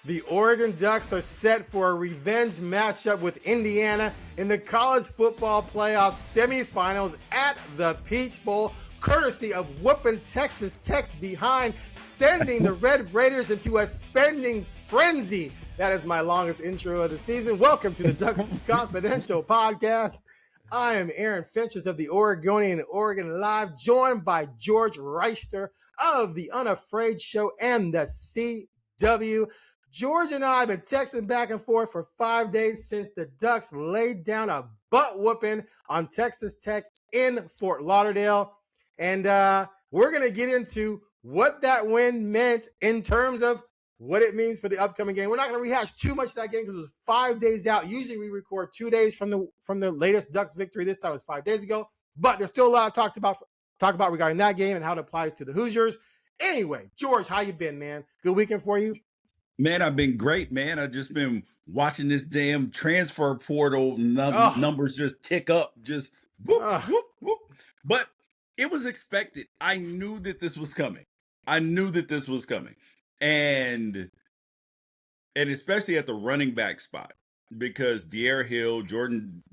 The Oregon Ducks are set for a revenge matchup with Indiana in the college football playoff semifinals at the Peach Bowl, courtesy of whooping Texas Tech's behind, sending the Red Raiders into a spending frenzy. That is my longest intro of the season. Welcome to the Ducks Confidential Podcast. I am Aaron Fentress of the Oregonian and OregonLive, joined by George Wrighster of the Unafraid Show and the CW. George and I have been texting back and forth for 5 days since the Ducks laid down a butt whooping on Texas Tech in Fort Lauderdale. And we're going to get into what that win meant in terms of what it means for the upcoming game. We're not going to rehash too much of that game because it was 5 days out. Usually we record 2 days from the latest Ducks victory. This time it was 5 days ago. But there's still a lot to talk about regarding that game and how it applies to the Hoosiers. Anyway, George, how you been, man? Good weekend for you? Man, I've been great, man. I've just been watching this damn transfer portal numbers just tick up, just whoop, whoop, whoop. But it was expected. I knew that this was coming. And especially at the running back spot, because De'Ara Hill, Jordan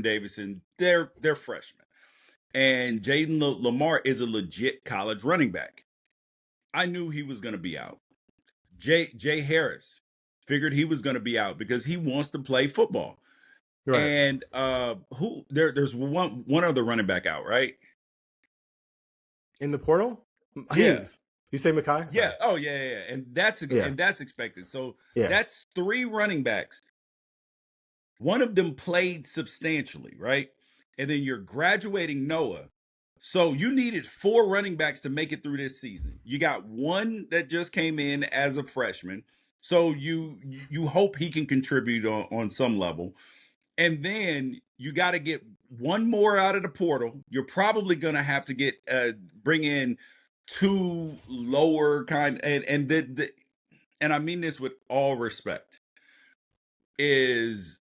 Davison, they're freshmen. And Jaden Lamar is a legit college running back. I knew he was going to be out. Jay Harris figured he was going to be out because he wants to play football. Right. And there's one other running back out, right? In the portal? Yeah. Hughes. You say Mekhi? Sorry. Yeah. Oh, yeah. And that's expected. So that's 3 running backs. One of them played substantially, right? And then you're graduating Noah. So you needed 4 running backs to make it through this season. You got one that just came in as a freshman. So you hope he can contribute on some level. And then you got to get one more out of the portal. You're probably going to have to bring in 2 lower kind, and I mean this with all respect, is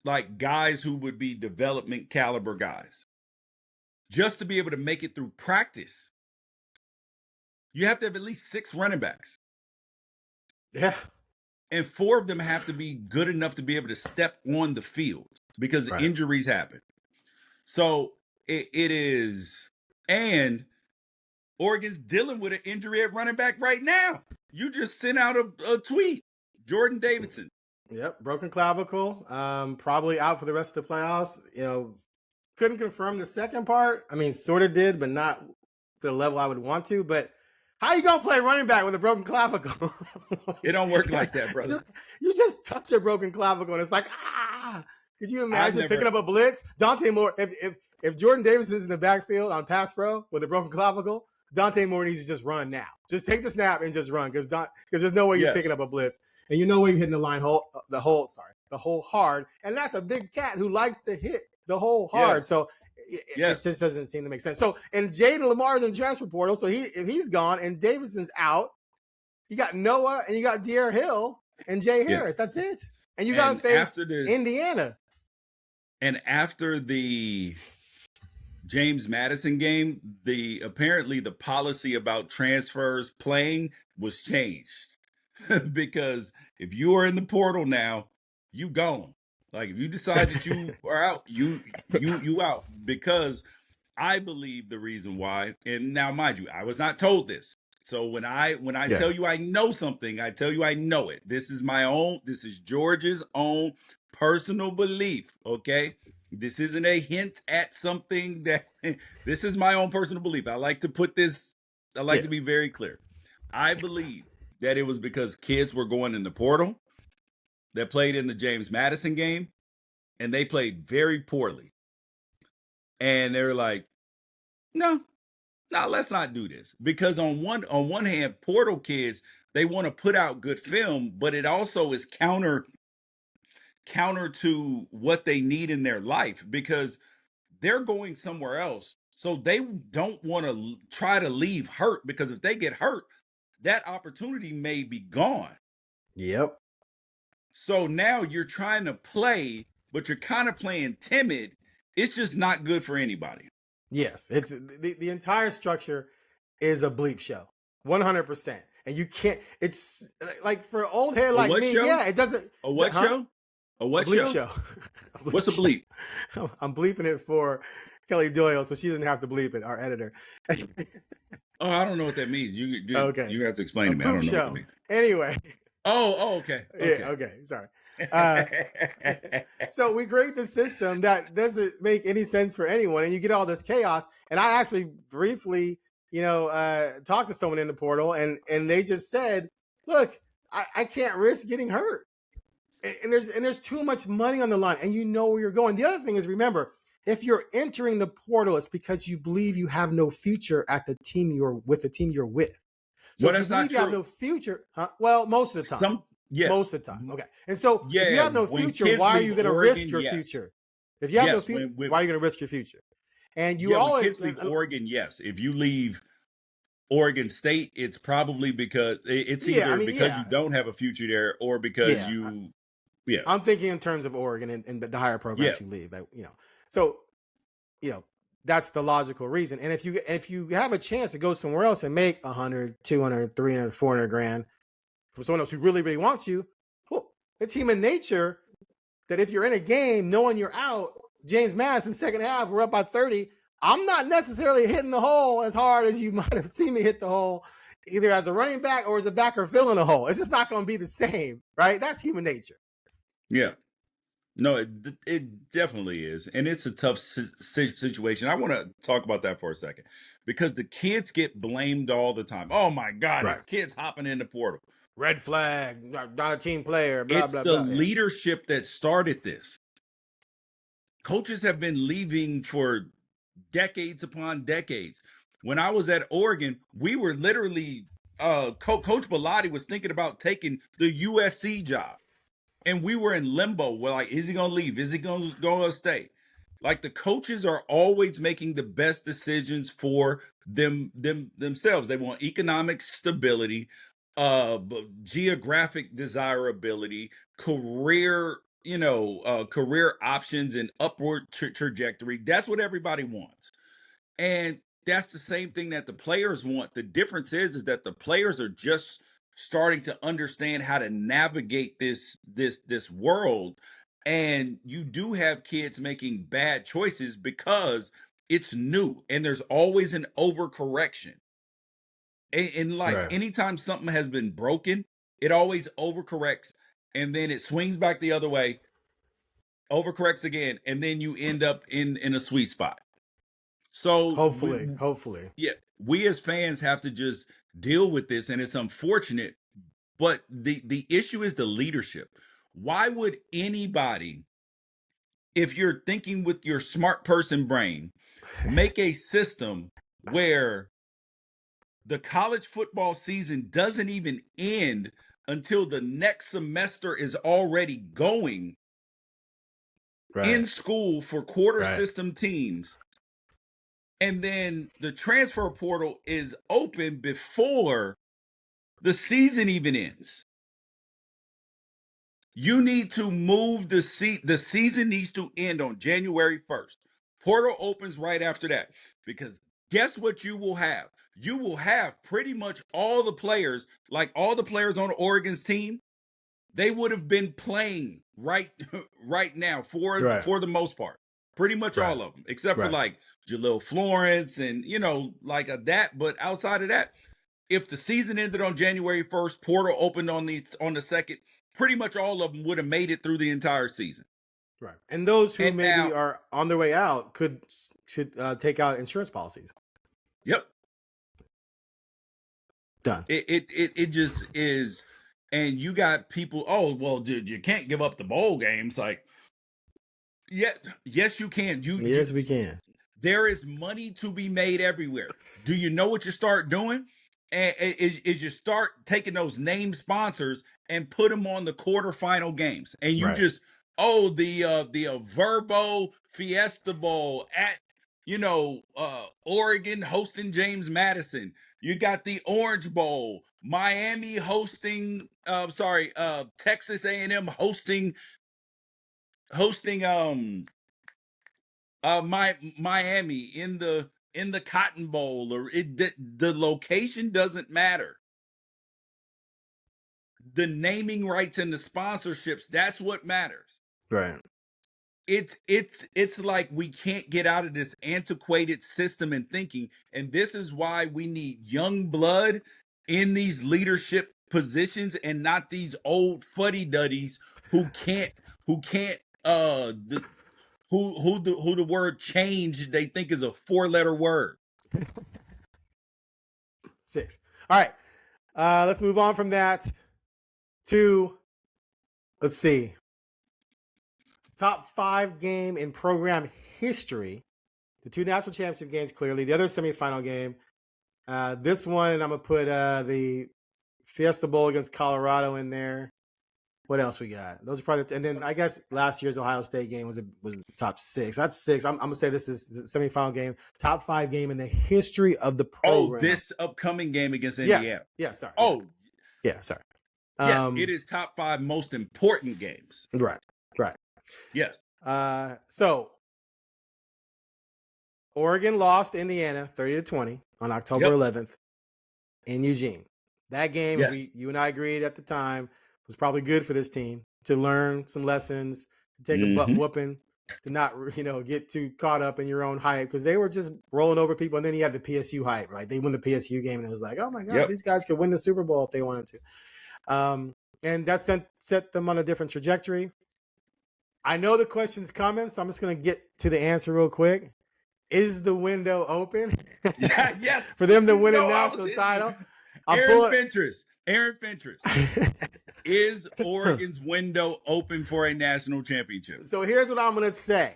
like guys who would be development caliber guys. Just to be able to make it through practice, you have to have at least 6 running backs. Yeah. And 4 of them have to be good enough to be able to step on the field because injuries happen. So it is, and Oregon's dealing with an injury at running back right now. You just sent out a tweet. Jordan Davidson. Yep, broken clavicle, probably out for the rest of the playoffs. Couldn't confirm the second part. I mean, sort of did, but not to the level I would want to. But how you gonna play running back with a broken clavicle? It don't work like that, brother. You just touch a broken clavicle, and it's like, Could you imagine picking up a blitz? Dante Moore, if Jordan Davis is in the backfield on pass pro with a broken clavicle, Dante Moore needs to just run now. Just take the snap and just run, because there's no way you're picking up a blitz, and you know where you're hitting the hole hard, and that's a big cat who likes to hit the hole hard. Yes. So it just doesn't seem to make sense. So, and Jaden Lamar's in the transfer portal, so if he's gone and Davidson's out, you got Noah and you got De'Ara Hill and Jay Harris. That's it. And you got to face Indiana. And after the James Madison game, apparently the policy about transfers playing was changed. Because if you are in the portal now, you gone. Like, if you decide that you are out, you out. Because I believe the reason why, and now mind you, I was not told this. So when I tell you I know something, I tell you I know it. This is George's own personal belief, okay? This isn't a hint at something this is my own personal belief. I like to be very clear. I believe that it was because kids were going in the portal that played in the James Madison game, and they played very poorly. And they were like, no, let's not do this. Because on one hand, portal kids, they want to put out good film, but it also is counter to what they need in their life, because they're going somewhere else. So they don't want to try to leave hurt, because if they get hurt, that opportunity may be gone. Yep. So now you're trying to play, but you're kind of playing timid. It's just not good for anybody. Yes, it's the entire structure is a bleep show, 100%. and you can't. It's like for old head A like what me, show? yeah, it doesn't. A what Huh? show? A A what bleep show? show. A bleep What's a show. bleep? I'm bleeping it for Kelly Doyle, so she doesn't have to bleep it. Our editor. Oh, I don't know what that means. Okay, You have to explain a to me. I poop don't know what that show. means. Anyway, Okay. yeah. Okay. Okay. Sorry. Uh, so we create this system that doesn't make any sense for anyone, and you get all this chaos. And I actually briefly, talked to someone in the portal, and they just said, "Look, I can't risk getting hurt, and there's too much money on the line, and you know where you're going." The other thing is, remember, if you're entering the portal, it's because you believe you have no future at the team you're with, the team you're with. So Well, if you that's not believe you have true. no future, well, most of the time. Yes. Most of the time. Okay. And so if you Yeah, have no when future, kids why are leave you going to risk Oregon, your yes. future? If you have no Yes, future, when why are you going to risk your future? And you yeah, when always, kids leave Oregon, yes. If you leave Oregon State, it's probably because it's yeah, I either mean, because you yeah, don't have a future there or because yeah. you yeah. I'm thinking in terms of Oregon and the higher Yeah. programs you leave, so, that's the logical reason. And if you have a chance to go somewhere else and make 100, 200, 300, 400 grand from someone else who really, really wants you, well, it's human nature that if you're in a game knowing you're out, James Madison, second half, we're up by 30. I'm not necessarily hitting the hole as hard as you might have seen me hit the hole, either as a running back or as a backer filling the hole. It's just not going to be the same, right? That's human nature. Yeah. No, it definitely is. And it's a tough situation. I want to talk about that for a second because the kids get blamed all the time. Oh my God, Right. it's kids hopping in the portal. Red flag, not a team player, blah, It's blah, the blah. Yeah. leadership that started this. Coaches have been leaving for decades upon decades. When I was at Oregon, we were literally Coach Bellotti was thinking about taking the USC job. And we were in limbo. We're like, is he gonna leave? Is he gonna stay? Like the coaches are always making the best decisions for themselves. They want economic stability, geographic desirability, career options and upward trajectory. That's what everybody wants. And that's the same thing that the players want. The difference is that the players are just starting to understand how to navigate this world. And you do have kids making bad choices because it's new and there's always an overcorrection. And like Right. anytime something has been broken, it always overcorrects and then it swings back the other way, overcorrects again, and then you end up in a sweet spot. So Hopefully. yeah, we as fans have to just deal with this, and it's unfortunate. But the issue is the leadership. Why would anybody, if you're thinking with your smart person brain, make a system where the college football season doesn't even end until the next semester is already going Right. in school for quarter Right. system teams? And then the transfer portal is open before the season even ends. You need to move the season needs to end on January 1st. Portal opens right after that because guess what you will have? You will have pretty much all the players, like all the players on Oregon's team, they would have been playing right now Right. for the most part. Pretty much Right. all of them, except for Right. like Jalil Florence and like that. But outside of that, if the season ended on January 1st, portal opened on the second, pretty much all of them would have made it through the entire season. Right. And those who And maybe now, are on their way out should take out insurance policies. yep, Done. it just is. And you got people, oh well, dude, you can't give up the bowl games. Like, yeah, yes, you can. Yes, we can. There is money to be made everywhere. Do you know what you start doing? Is you start taking those name sponsors and put them on the quarterfinal games, and you Right. just the Verbo Fiesta Bowl at Oregon hosting James Madison. You got the Orange Bowl, Miami hosting. Texas A&M hosting Miami in the Cotton Bowl, or the location doesn't matter. the naming rights and the sponsorships, that's what matters. Right. It's like we can't get out of this antiquated system and thinking, and this is why we need young blood in these leadership positions and not these old fuddy-duddies who can't the who the word change they think is a 4-letter word. 6. All right. Let's move on from that to, let's see, top 5 game in program history. The 2 national championship games, clearly. The other semifinal game. This one, I'm going to put the Fiesta Bowl against Colorado in there. What else we got? Those are probably, and then I guess last year's Ohio State game was top 6. That's 6. I'm gonna say this is the semifinal game, top 5 game in the history of the program. Oh, this upcoming game against Indiana. Yes, sorry. Oh, yeah, sorry. Yes, it is top 5 most important games. Right. Yes. So Oregon lost to Indiana 30-20 on October 11th in Eugene. That game, yes. you and I agreed at the time, was probably good for this team to learn some lessons, to take a butt whooping, to not, get too caught up in your own hype, because they were just rolling over people. And then you had the PSU hype, right? They win the PSU game, and it was like, oh my God, these guys could win the Super Bowl if they wanted to. And that set them on a different trajectory. I know the question's coming, so I'm just going to get to the answer real quick. Is the window open yes. for them to win a national title? Aaron Fentress. Is Oregon's window open for a national championship? So here's what I'm going to say.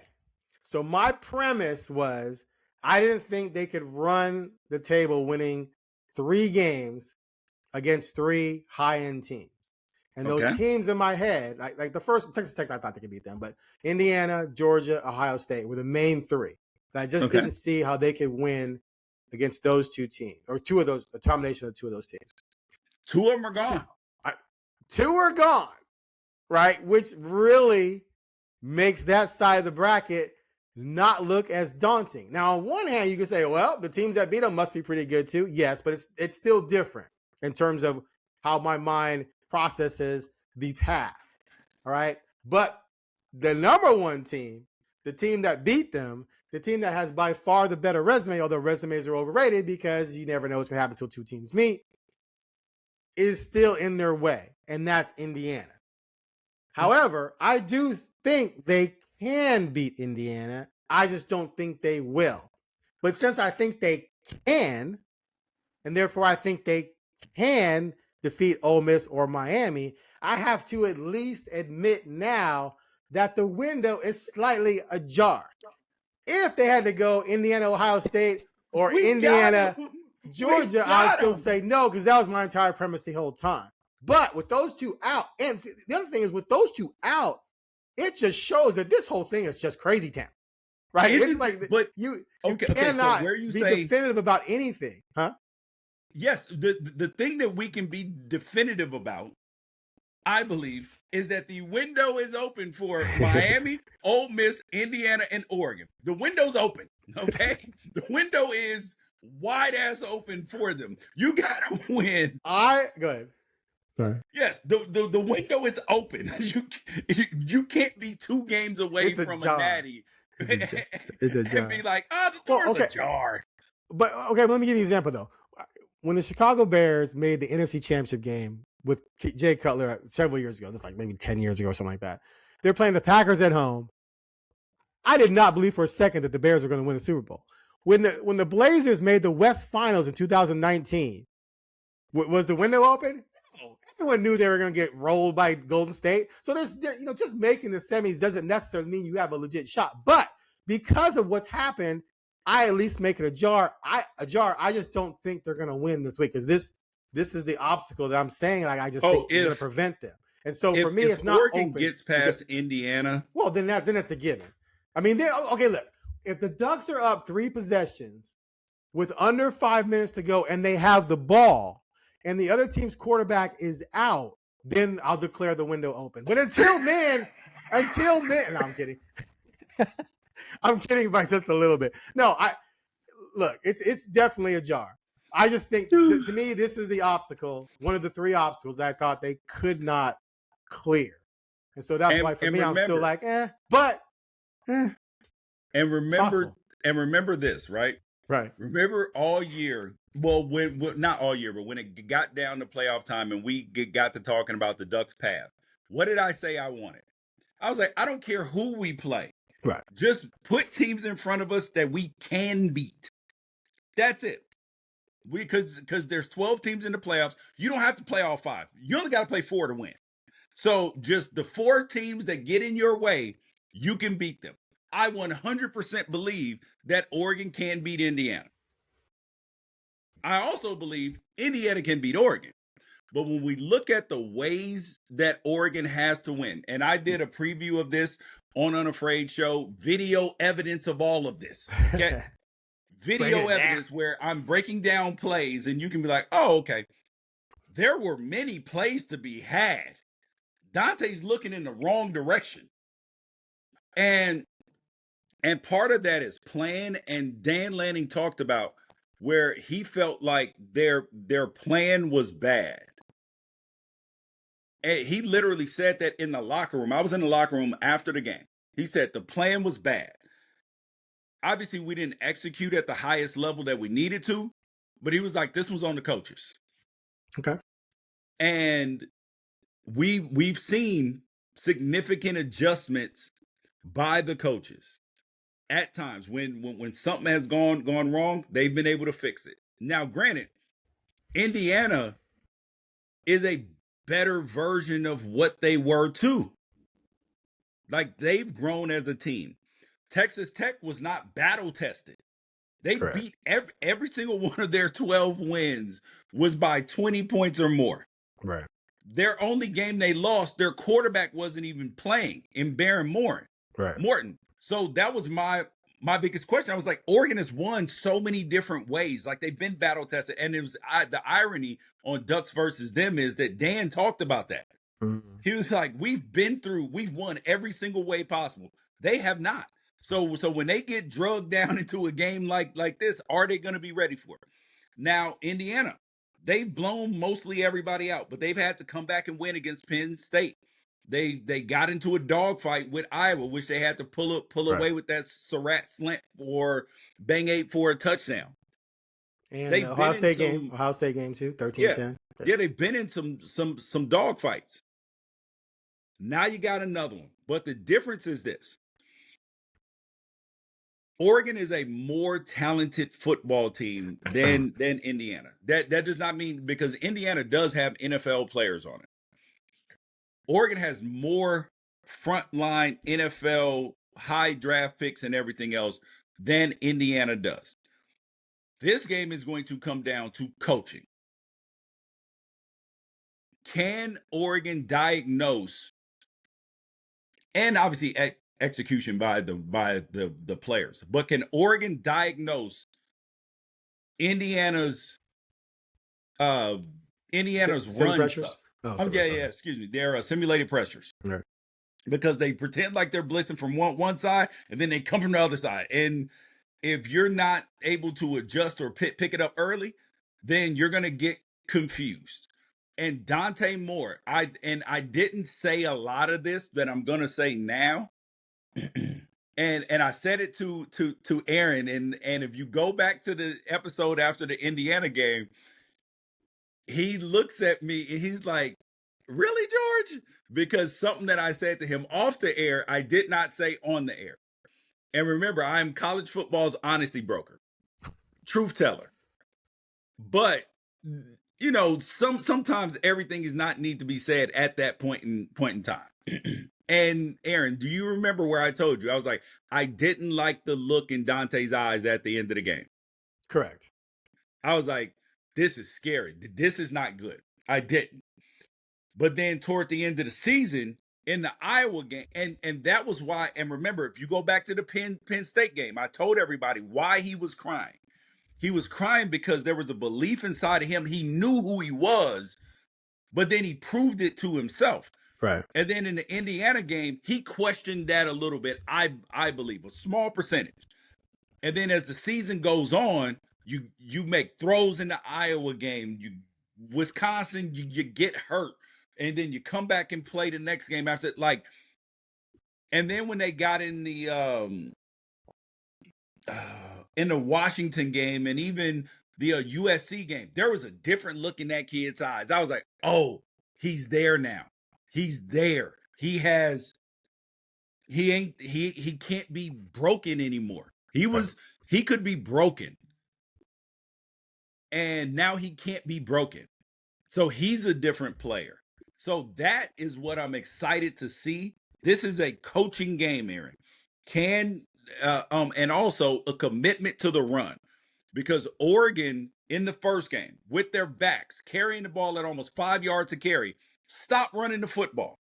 So my premise was I didn't think they could run the table winning 3 games against 3 high-end teams. And those teams in my head, like the first Texas Tech, I thought they could beat them, but Indiana, Georgia, Ohio State were the main 3. And I just didn't see how they could win against those 2 teams, or 2 of those, a combination of 2 of those teams. 2 of them are gone. 2 are gone, right? Which really makes that side of the bracket not look as daunting. Now, on one hand, you can say, well, the teams that beat them must be pretty good too. Yes, but it's still different in terms of how my mind processes the path, all right? But the number 1 team, the team that beat them, the team that has by far the better resume, although resumes are overrated because you never know what's going to happen until 2 teams meet, is still in their way, and that's Indiana. However, I do think they can beat Indiana. I just don't think they will. But since I think they can, and therefore I think they can defeat Ole Miss or Miami, I have to at least admit now that the window is slightly ajar. If they had to go Indiana, Ohio State, or Indiana, Georgia, I'd still say no, because that was my entire premise the whole time. But with those 2 out, and the other thing is with those 2 out, it just shows that this whole thing is just crazy town, right? It's like, but you cannot be definitive about anything, huh? Yes, the thing that we can be definitive about, I believe, is that the window is open for Miami, Ole Miss, Indiana, and Oregon. The window's open, okay? The window is wide ass open for them. You gotta win. Go ahead. Sorry. Yes, the window is open. You can't be 2 games away from a natty. It's a jar. And be like, the door's ajar. But okay, let me give you an example though. When the Chicago Bears made the NFC Championship game with Jay Cutler several years ago, that's like maybe 10 years ago or something like that, they're playing the Packers at home. I did not believe for a second that the Bears were going to win the Super Bowl. When the Blazers made the West Finals in 2019, was the window open? No. Everyone knew they were going to get rolled by Golden State. So there's, just making the semis doesn't necessarily mean you have a legit shot. But because of what's happened, I at least make it ajar. I just don't think they're going to win this week, because this is the obstacle that I'm saying. Like, I just think it's going to prevent them. And so for me, it's not Oregon open. Gets past Indiana. Well, then it's a given. I mean, look, if the Ducks are up 3 possessions with under 5 minutes to go and they have the ball and the other team's quarterback is out, then I'll declare the window open. But until then, no, I'm kidding. I'm kidding by just a little bit. No, look, it's definitely a jar. I just think, to me, this is the obstacle, one of the three obstacles that I thought they could not clear. And so that's why, for me, I'm still like, but and remember, this, right? Right. Remember all year, well, when not all year, but when it got down to playoff time and we got to talking about the Ducks' path, what did I say I wanted? I was like, I don't care who we play. Right. Just put teams in front of us that we can beat. That's it. Because there's 12 teams in the playoffs. You don't have to play all 5. You only got to play 4 to win. So just the 4 teams that get in your way, you can beat them. I 100% believe that Oregon can beat Indiana. I also believe Indiana can beat Oregon. But when we look at the ways that Oregon has to win, and I did a preview of this on Unafraid Show, video evidence of all of this. Okay. Video evidence where I'm breaking down plays and you can be like, oh, okay. There were many plays to be had. Dante's looking in the wrong direction. And part of that is plan, and Dan Lanning talked about where he felt like their plan was bad. And he literally said that in the locker room. I was in the locker room after the game. He said the plan was bad. Obviously, we didn't execute at the highest level that we needed to, but he was like, this was on the coaches. Okay. And we've seen significant adjustments by the coaches. At times, when something has gone wrong, they've been able to fix it. Now, granted, Indiana is a better version of what they were too. Like, they've grown as a team. Texas Tech was not battle tested. They beat every single one of their 12 wins was by 20 points or more. Right. Their only game they lost, their quarterback wasn't even playing in Baron Morton. Right. Morton. So that was my biggest question. I was like, Oregon has won so many different ways. Like, they've been battle tested. And it was the irony on Ducks versus them is that Dan talked about that. Mm-hmm. He was like, we've won every single way possible. They have not. So when they get drugged down into a game like this, are they going to be ready for it? Now, Indiana, they've blown mostly everybody out, but they've had to come back and win against Penn State. They got into a dogfight with Iowa, which they had to pull away with that Surratt slant or Bang 8 for a touchdown. And the Ohio State game too, 13-10. Yeah, they've been in some dogfights. Now you got another one. But the difference is this. Oregon is a more talented football team than Indiana. That does not mean, because Indiana does have NFL players on it. Oregon has more frontline NFL high draft picks and everything else than Indiana does. This game is going to come down to coaching. Can Oregon diagnose, and obviously execution by the players, but can Oregon diagnose Indiana's run stuff? Excuse me. They're simulated pressures. Right. Because they pretend like they're blitzing from one side and then they come from the other side. And if you're not able to adjust or pick it up early, then you're going to get confused. And Dante Moore, I didn't say a lot of this that I'm going to say now. and I said it to Aaron, and if you go back to the episode after the Indiana game, he looks at me and he's like, really, George? Because something that I said to him off the air, I did not say on the air. And remember, I'm college football's honesty broker, truth teller. But, you know, sometimes everything is not need to be said at that point in time. And Aaron, do you remember where I told you? I was like, I didn't like the look in Dante's eyes at the end of the game. Correct. I was like, this is scary. This is not good. I didn't. But then toward the end of the season, in the Iowa game, and that was why, and remember, if you go back to the Penn State game, I told everybody why he was crying. He was crying because there was a belief inside of him. He knew who he was, but then he proved it to himself. Right. And then in the Indiana game, he questioned that a little bit, I believe, a small percentage. And then as the season goes on, You make throws in the Iowa game. Wisconsin, you get hurt, and then you come back and play the next game after and then when they got in the Washington game and even the USC game, there was a different look in that kid's eyes. I was like, oh, he's there now. He's there. He can't be broken anymore. He could be broken. And now he can't be broken. So he's a different player. So that is what I'm excited to see. This is a coaching game, Aaron. And also a commitment to the run. Because Oregon in the first game, with their backs, carrying the ball at almost 5 yards a carry, stop running the football.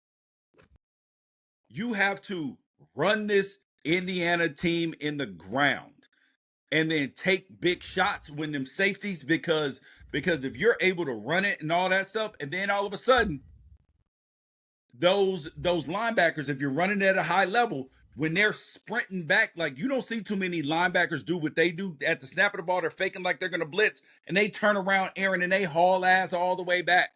You have to run this Indiana team in the ground and then take big shots when them safeties, because if you're able to run it and all that stuff, and then all of a sudden those linebackers, if you're running at a high level, when they're sprinting back, like you don't see too many linebackers do what they do at the snap of the ball. They're faking like they're going to blitz, and they turn around, Aaron, and they haul ass all the way back.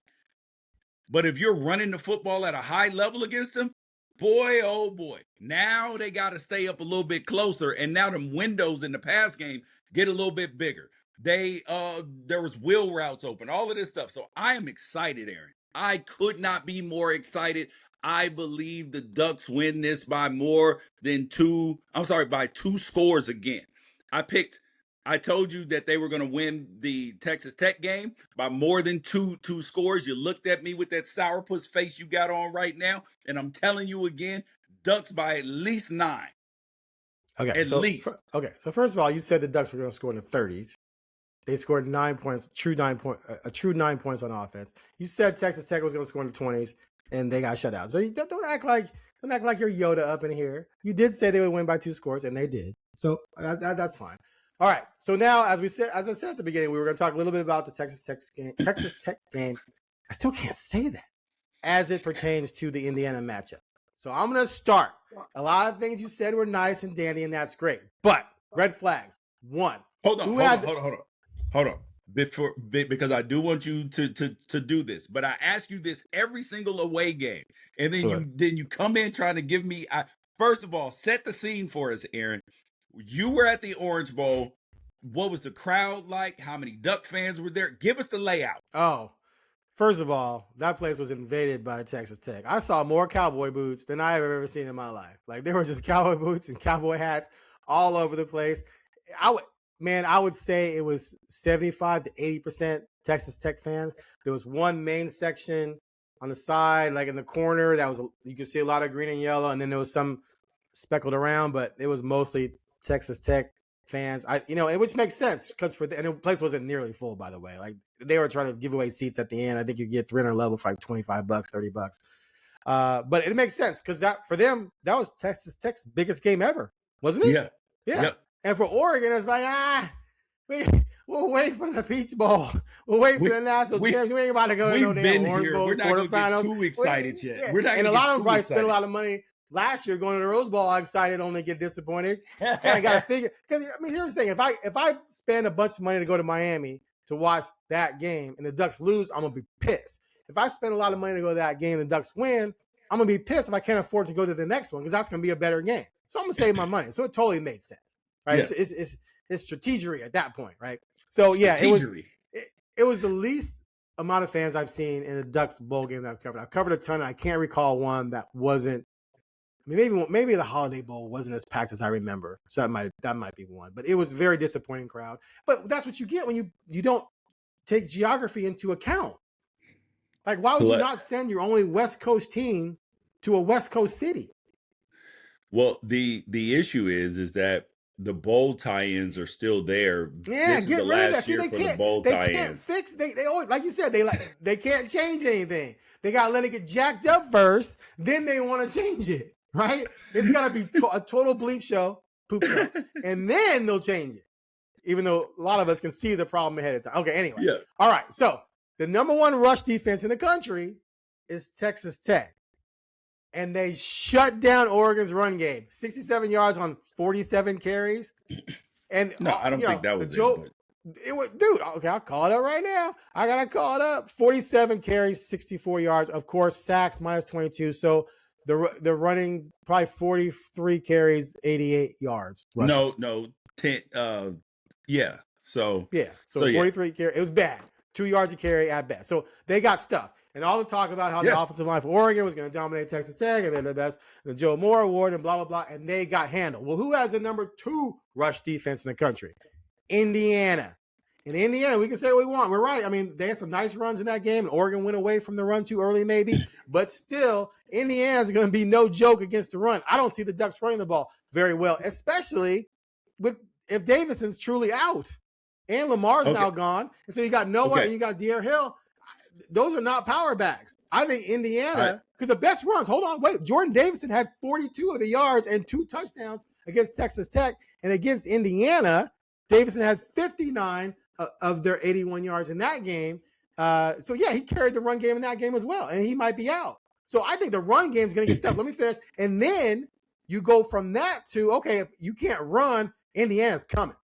But if you're running the football at a high level against them, boy, oh boy, now they got to stay up a little bit closer. And now the windows in the pass game get a little bit bigger. There was wheel routes open, all of this stuff. So I am excited, Aaron. I could not be more excited. I believe the Ducks win this by by 2 scores again. I told you that they were going to win the Texas Tech game by more than two scores. You looked at me with that sourpuss face you got on right now, and I'm telling you again, Ducks by at least 9. Okay, so first of all, you said the Ducks were going to score in the 30s. They scored 9 points, a true 9 points on offense. You said Texas Tech was going to score in the 20s, and they got shut out. So don't act like you're Yoda up in here. You did say they would win by 2 scores, and they did. So that's fine. All right. So now, as I said at the beginning, we were going to talk a little bit about the Texas Tech game. I still can't say that as it pertains to the Indiana matchup. So I'm going to start. A lot of things you said were nice and dandy, and that's great. But red flags. 1. Hold on. Because I do want you to do this, but I ask you this every single away game, and then you come in trying to give me. First of all, set the scene for us, Aaron. You were at the Orange Bowl. What was the crowd like? How many Duck fans were there? Give us the layout. Oh, first of all, that place was invaded by Texas Tech. I saw more cowboy boots than I have ever seen in my life. Like, there were just cowboy boots and cowboy hats all over the place. I would say it was 75 to 80% Texas Tech fans. There was one main section on the side, like in the corner, you could see a lot of green and yellow, and then there was some speckled around, but it was mostly Texas Tech fans. Which makes sense because and the place wasn't nearly full, by the way. Like, they were trying to give away seats at the end. I think you get 300 level for like $25, $30. But it makes sense because for them, that was Texas Tech's biggest game ever, wasn't it? Yeah. Yep. And for Oregon, it's like, we'll wait for the Peach Bowl. We'll wait for the national championship. We ain't about to go to no damn Orange Bowl quarterfinals. We're not too excited yet. Yeah. We're not, and a lot of them probably spent a lot of money last year going to the Rose Bowl, all excited, only get disappointed. I got to figure, because here's the thing: if I spend a bunch of money to go to Miami to watch that game and the Ducks lose, I'm gonna be pissed. If I spend a lot of money to go to that game and the Ducks win, I'm gonna be pissed if I can't afford to go to the next one because that's gonna be a better game. So I'm gonna save my money. So it totally made sense, right? Yeah. It's strategery at that point, right? So yeah, it was the least amount of fans I've seen in the Ducks bowl game that I've covered. I've covered a ton. And I can't recall one that wasn't. Maybe the Holiday Bowl wasn't as packed as I remember. So that might be one. But it was a very disappointing crowd. But that's what you get when you don't take geography into account. Like, why would you not send your only West Coast team to a West Coast city? Well, the issue is that the bowl tie-ins are still there. Yeah, get rid of that. See, they can't fix. They always, like you said, they can't change anything. They got to let it get jacked up first. Then they want to change it. Right? It's got to be a total poop show, and then they'll change it. Even though a lot of us can see the problem ahead of time. Okay, anyway. Yeah. All right, so the number 1 rush defense in the country is Texas Tech. And they shut down Oregon's run game. 67 yards on 47 carries. And no, I don't think that was It was, dude. Okay, I'll call it up right now. I gotta call it up. 47 carries, 64 yards. Of course, sacks minus 22. So they're running probably 43 carries, 88 yards rushing. No, 10. Yeah. So Yeah. so So yeah, 43 carry. It was bad. 2 yards a carry at best. So they got stuff. And all the talk about how the yeah. offensive line for Oregon was going to dominate Texas Tech and they're the best, the Joe Moore Award and blah, blah, blah. And they got handled. Well, who has the number 2 rush defense in the country? Indiana. In Indiana, we can say what we want. We're right. I mean, they had some nice runs in that game, and Oregon went away from the run too early, maybe. But still, Indiana's going to be no joke against the run. I don't see the Ducks running the ball very well, especially with if Davidson's truly out and Lamar's Okay. now gone. And so you got Noah and you got De'Aaron Hill. Those are not power backs. I think Indiana, because the best runs, hold on, wait. Jordan Davidson had 42 of the yards and 2 touchdowns against Texas Tech. And against Indiana, Davidson had 59 of their 81 yards in that game. So, yeah, he carried the run game in that game as well, and he might be out. So I think the run game is going to get stuff. Let me finish. And then you go from that to, okay, if you can't run, Indiana's coming.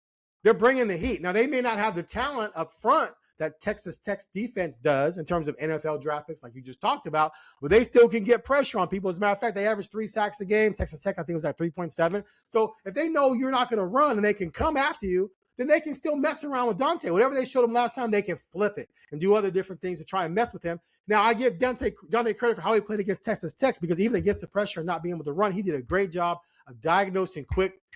They're bringing the heat. Now, they may not have the talent up front that Texas Tech's defense does in terms of NFL draft picks like you just talked about, but they still can get pressure on people. As a matter of fact, they average 3 sacks a game. Texas Tech, I think, was at 3.7. So if they know you're not going to run and they can come after you, then they can still mess around with Dante. Whatever they showed him last time, they can flip it and do other different things to try and mess with him. Now, I give Dante credit for how he played against Texas Tech because even against the pressure and not being able to run, he did a great job of diagnosing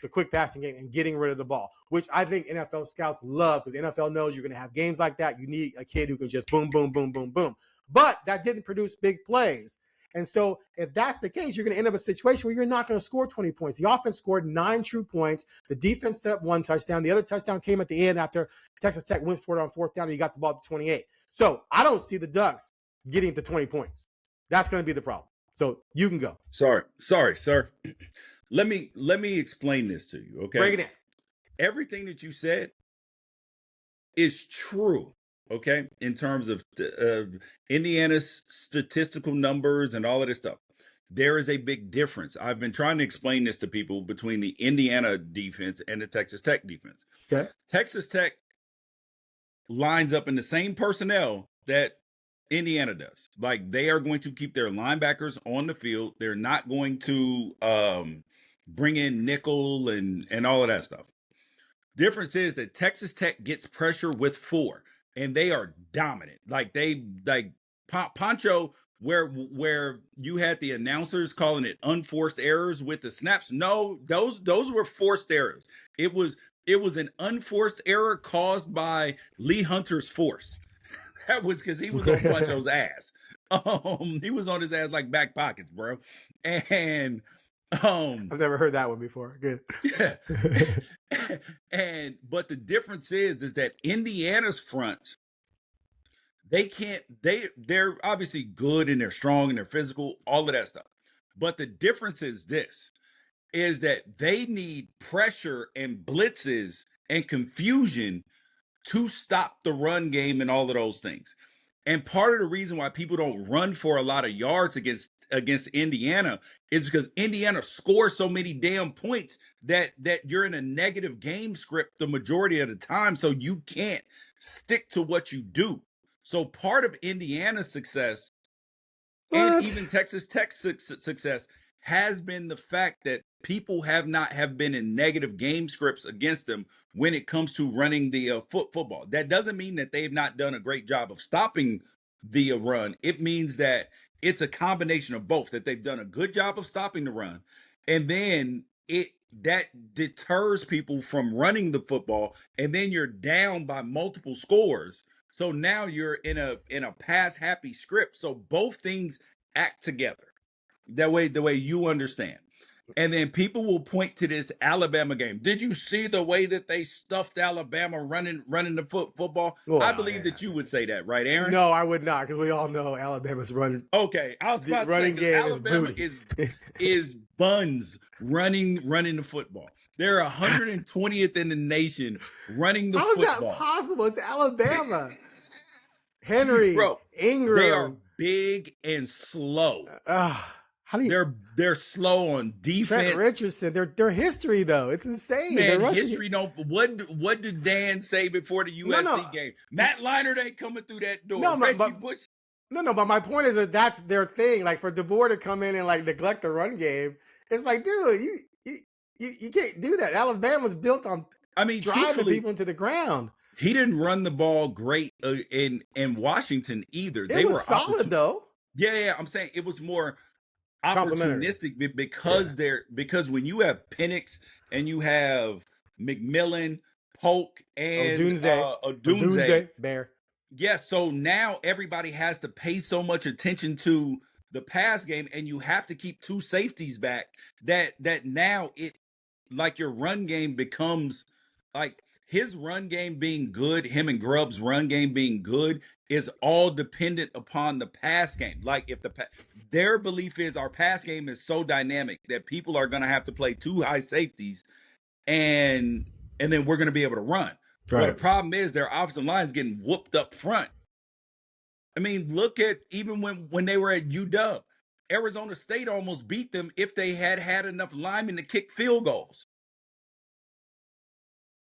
the quick passing game and getting rid of the ball, which I think NFL scouts love because NFL knows you're going to have games like that. You need a kid who can just boom, boom, boom, boom, boom. But that didn't produce big plays. And so if that's the case, you're going to end up in a situation where you're not going to score 20 points. The offense scored 9 true points. The defense set up 1 touchdown. The other touchdown came at the end after Texas Tech went for it on 4th down and you got the ball to 28. So I don't see the Ducks getting to 20 points. That's going to be the problem. So you can go. Sorry, sir. Let me explain this to you, okay? Break it in. Everything that you said is true, okay? In terms of Indiana's statistical numbers and all of this stuff. There is a big difference. I've been trying to explain this to people between the Indiana defense and the Texas Tech defense. Okay. Texas Tech lines up in the same personnel that Indiana does. Like they are going to keep their linebackers on the field. They're not going to bring in nickel and all of that stuff. Difference is that Texas Tech gets pressure with 4, and they are dominant. Like Poncho, where you had the announcers calling it unforced errors with the snaps. No, those were forced errors. It was an unforced error caused by Lee Hunter's force. That was because he was on Poncho's ass. He was on his ass like back pockets, bro. And I've never heard that one before. Good. Yeah. But the difference is that Indiana's front, they're obviously good and they're strong and they're physical, all of that stuff. But the difference is that they need pressure and blitzes and confusion to stop the run game and all of those things. And part of the reason why people don't run for a lot of yards against Indiana is because Indiana scores so many damn points that you're in a negative game script the majority of the time, so you can't stick to what you do. So part of Indiana's success and even Texas Tech's success has been the fact that people have been in negative game scripts against them when it comes to running the football. That doesn't mean that they've not done a great job of stopping the run. It means that it's a combination of both, that they've done a good job of stopping the run, and then that deters people from running the football, and then you're down by multiple scores. So now you're in a pass happy script. So both things act together. The way you understand. And then people will point to this Alabama game. Did you see the way that they stuffed Alabama running the football? Well, I believe that you would say that, right, Aaron? No, I would not, because we all know Alabama's running. Okay, I was about running to say, game Alabama is buns running the football. They're 120th in the nation running the football. How is that possible? It's Alabama. Henry, Bro, Ingram. they are big and slow. How do you? They're slow on Trent defense. Richardson, their history though, it's insane. Man, They're rushing. history don't. What did Dan say before the No, no, USC game? Matt Leinart ain't coming through that door. no, Reggie Bush. no. But my point is that that's their thing. Like for DeBoer to come in and like neglect the run game, it's like, dude, you can't do that. Alabama's built on driving people into the ground. He didn't run the ball great in Washington either. They were solid though. Yeah. I'm saying it was more opportunistic because when you have Penix and you have McMillan, Polk, and Odunze Bear. Yeah, so now everybody has to pay so much attention to the pass game, and you have to keep two safeties back. That now it like your run game becomes like his run game being good, him and Grubb's run game being good is all dependent upon the pass game. Like if their belief is our pass game is so dynamic that people are going to have to play two high safeties and then we're going to be able to run. Right. Well, the problem is their offensive line is getting whooped up front. I mean, look at even when they were at UW, Arizona State almost beat them if they had enough linemen to kick field goals.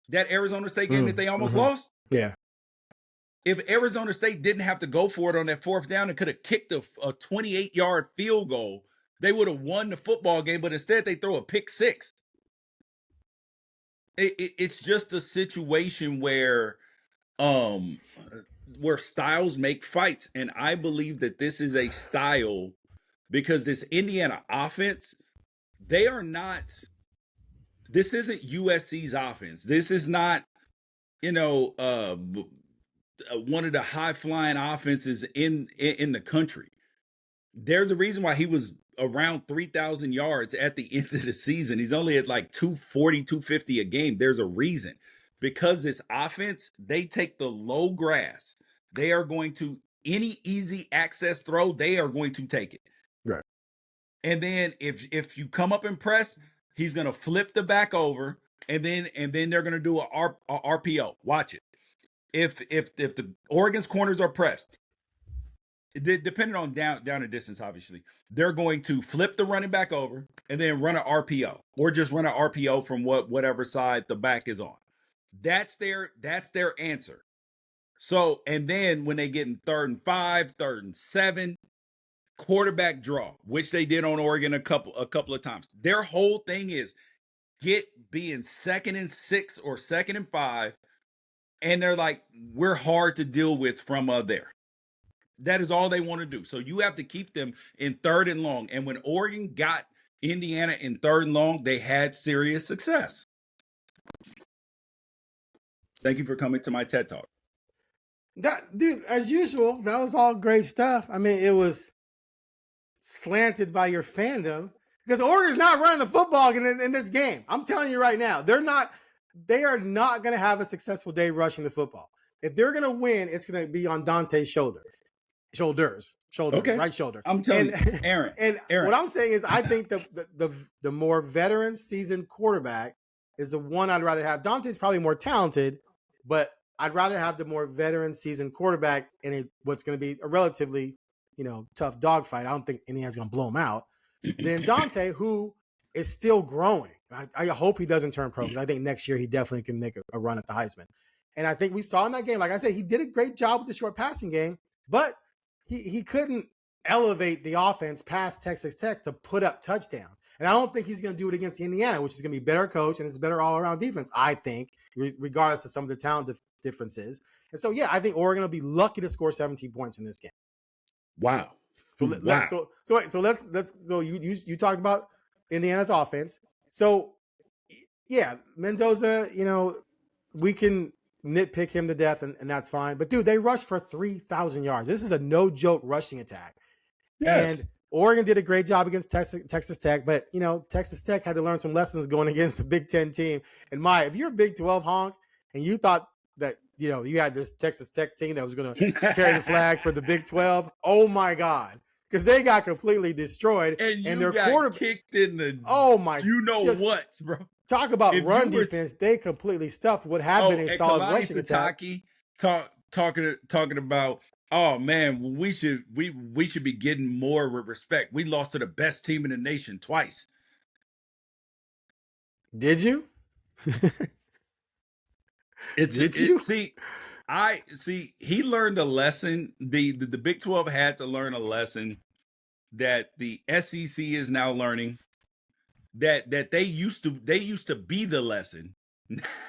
That Arizona State game that they almost lost? Yeah. If Arizona State didn't have to go for it on that fourth down and could have kicked a 28-yard field goal, they would have won the football game, but instead they throw a pick six. It's just a situation where styles make fights, and I believe that this is a style because this Indiana offense, they are not. This isn't USC's offense. This is not, one of the high flying offenses in the country. There's a reason why he was around 3,000 yards at the end of the season. He's only at like 240, 250 a game. There's a reason. Because this offense, they take the low grass. They are going to, any easy access throw, they are going to take it. Right. And then if you come up and press, he's going to flip the back over, and then they're going to do a RPO. Watch it. If the Oregon's corners are pressed, depending on down and distance, obviously, they're going to flip the running back over and then run an RPO, or just run an RPO from whatever side the back is on. That's their answer. So, and then when they get in 3rd and 5, 3rd and 7, quarterback draw, which they did on Oregon a couple of times. Their whole thing is being 2nd and 6 or 2nd and 5, and they're like, we're hard to deal with from there. That is all they want to do. So you have to keep them in 3rd and long. And when Oregon got Indiana in 3rd and long, they had serious success. Thank you for coming to my TED Talk. Dude, as usual, that was all great stuff. I mean, it was slanted by your fandom because Oregon's not running the football in this game. I'm telling you right now, they are not going to have a successful day rushing the football. If they're going to win, it's going to be on Dante's shoulders, okay. Right shoulder. I'm telling you, Aaron. What I'm saying is, I think the more veteran, seasoned quarterback is the one I'd rather have. Dante's probably more talented, but I'd rather have the more veteran, seasoned quarterback in what's going to be a relatively, tough dogfight. I don't think Indiana's going to blow him out. Than Dante, who is still growing. I hope he doesn't turn pro, because I think next year he definitely can make a run at the Heisman. And I think we saw in that game, like I said, he did a great job with the short passing game, but he couldn't elevate the offense past Texas Tech to put up touchdowns. And I don't think he's going to do it against Indiana, which is going to be better coach and it's a better all-around defense, I think, regardless of some of the talent differences. And so, yeah, I think Oregon will be lucky to score 17 points in this game. Wow. So you talked about Indiana's offense. So, yeah, Mendoza, we can nitpick him to death, and that's fine. But, dude, they rushed for 3,000 yards. This is a no-joke rushing attack. Yes. And Oregon did a great job against Texas Tech, but, Texas Tech had to learn some lessons going against a Big Ten team. And, if you're a Big 12 honk and you thought that, you had this Texas Tech team that was going to carry the flag for the Big 12, oh, my God. Because they got completely destroyed. And their quarterback kicked in the what, bro. Talk about run defense. They completely stuffed what had been a solid rushing attack. Talking about Oh man, we should be getting more respect. We lost to the best team in the nation twice. Did you? Did you? See he learned a lesson. The Big 12 had to learn a lesson that the SEC is now learning, that they used to be the lesson.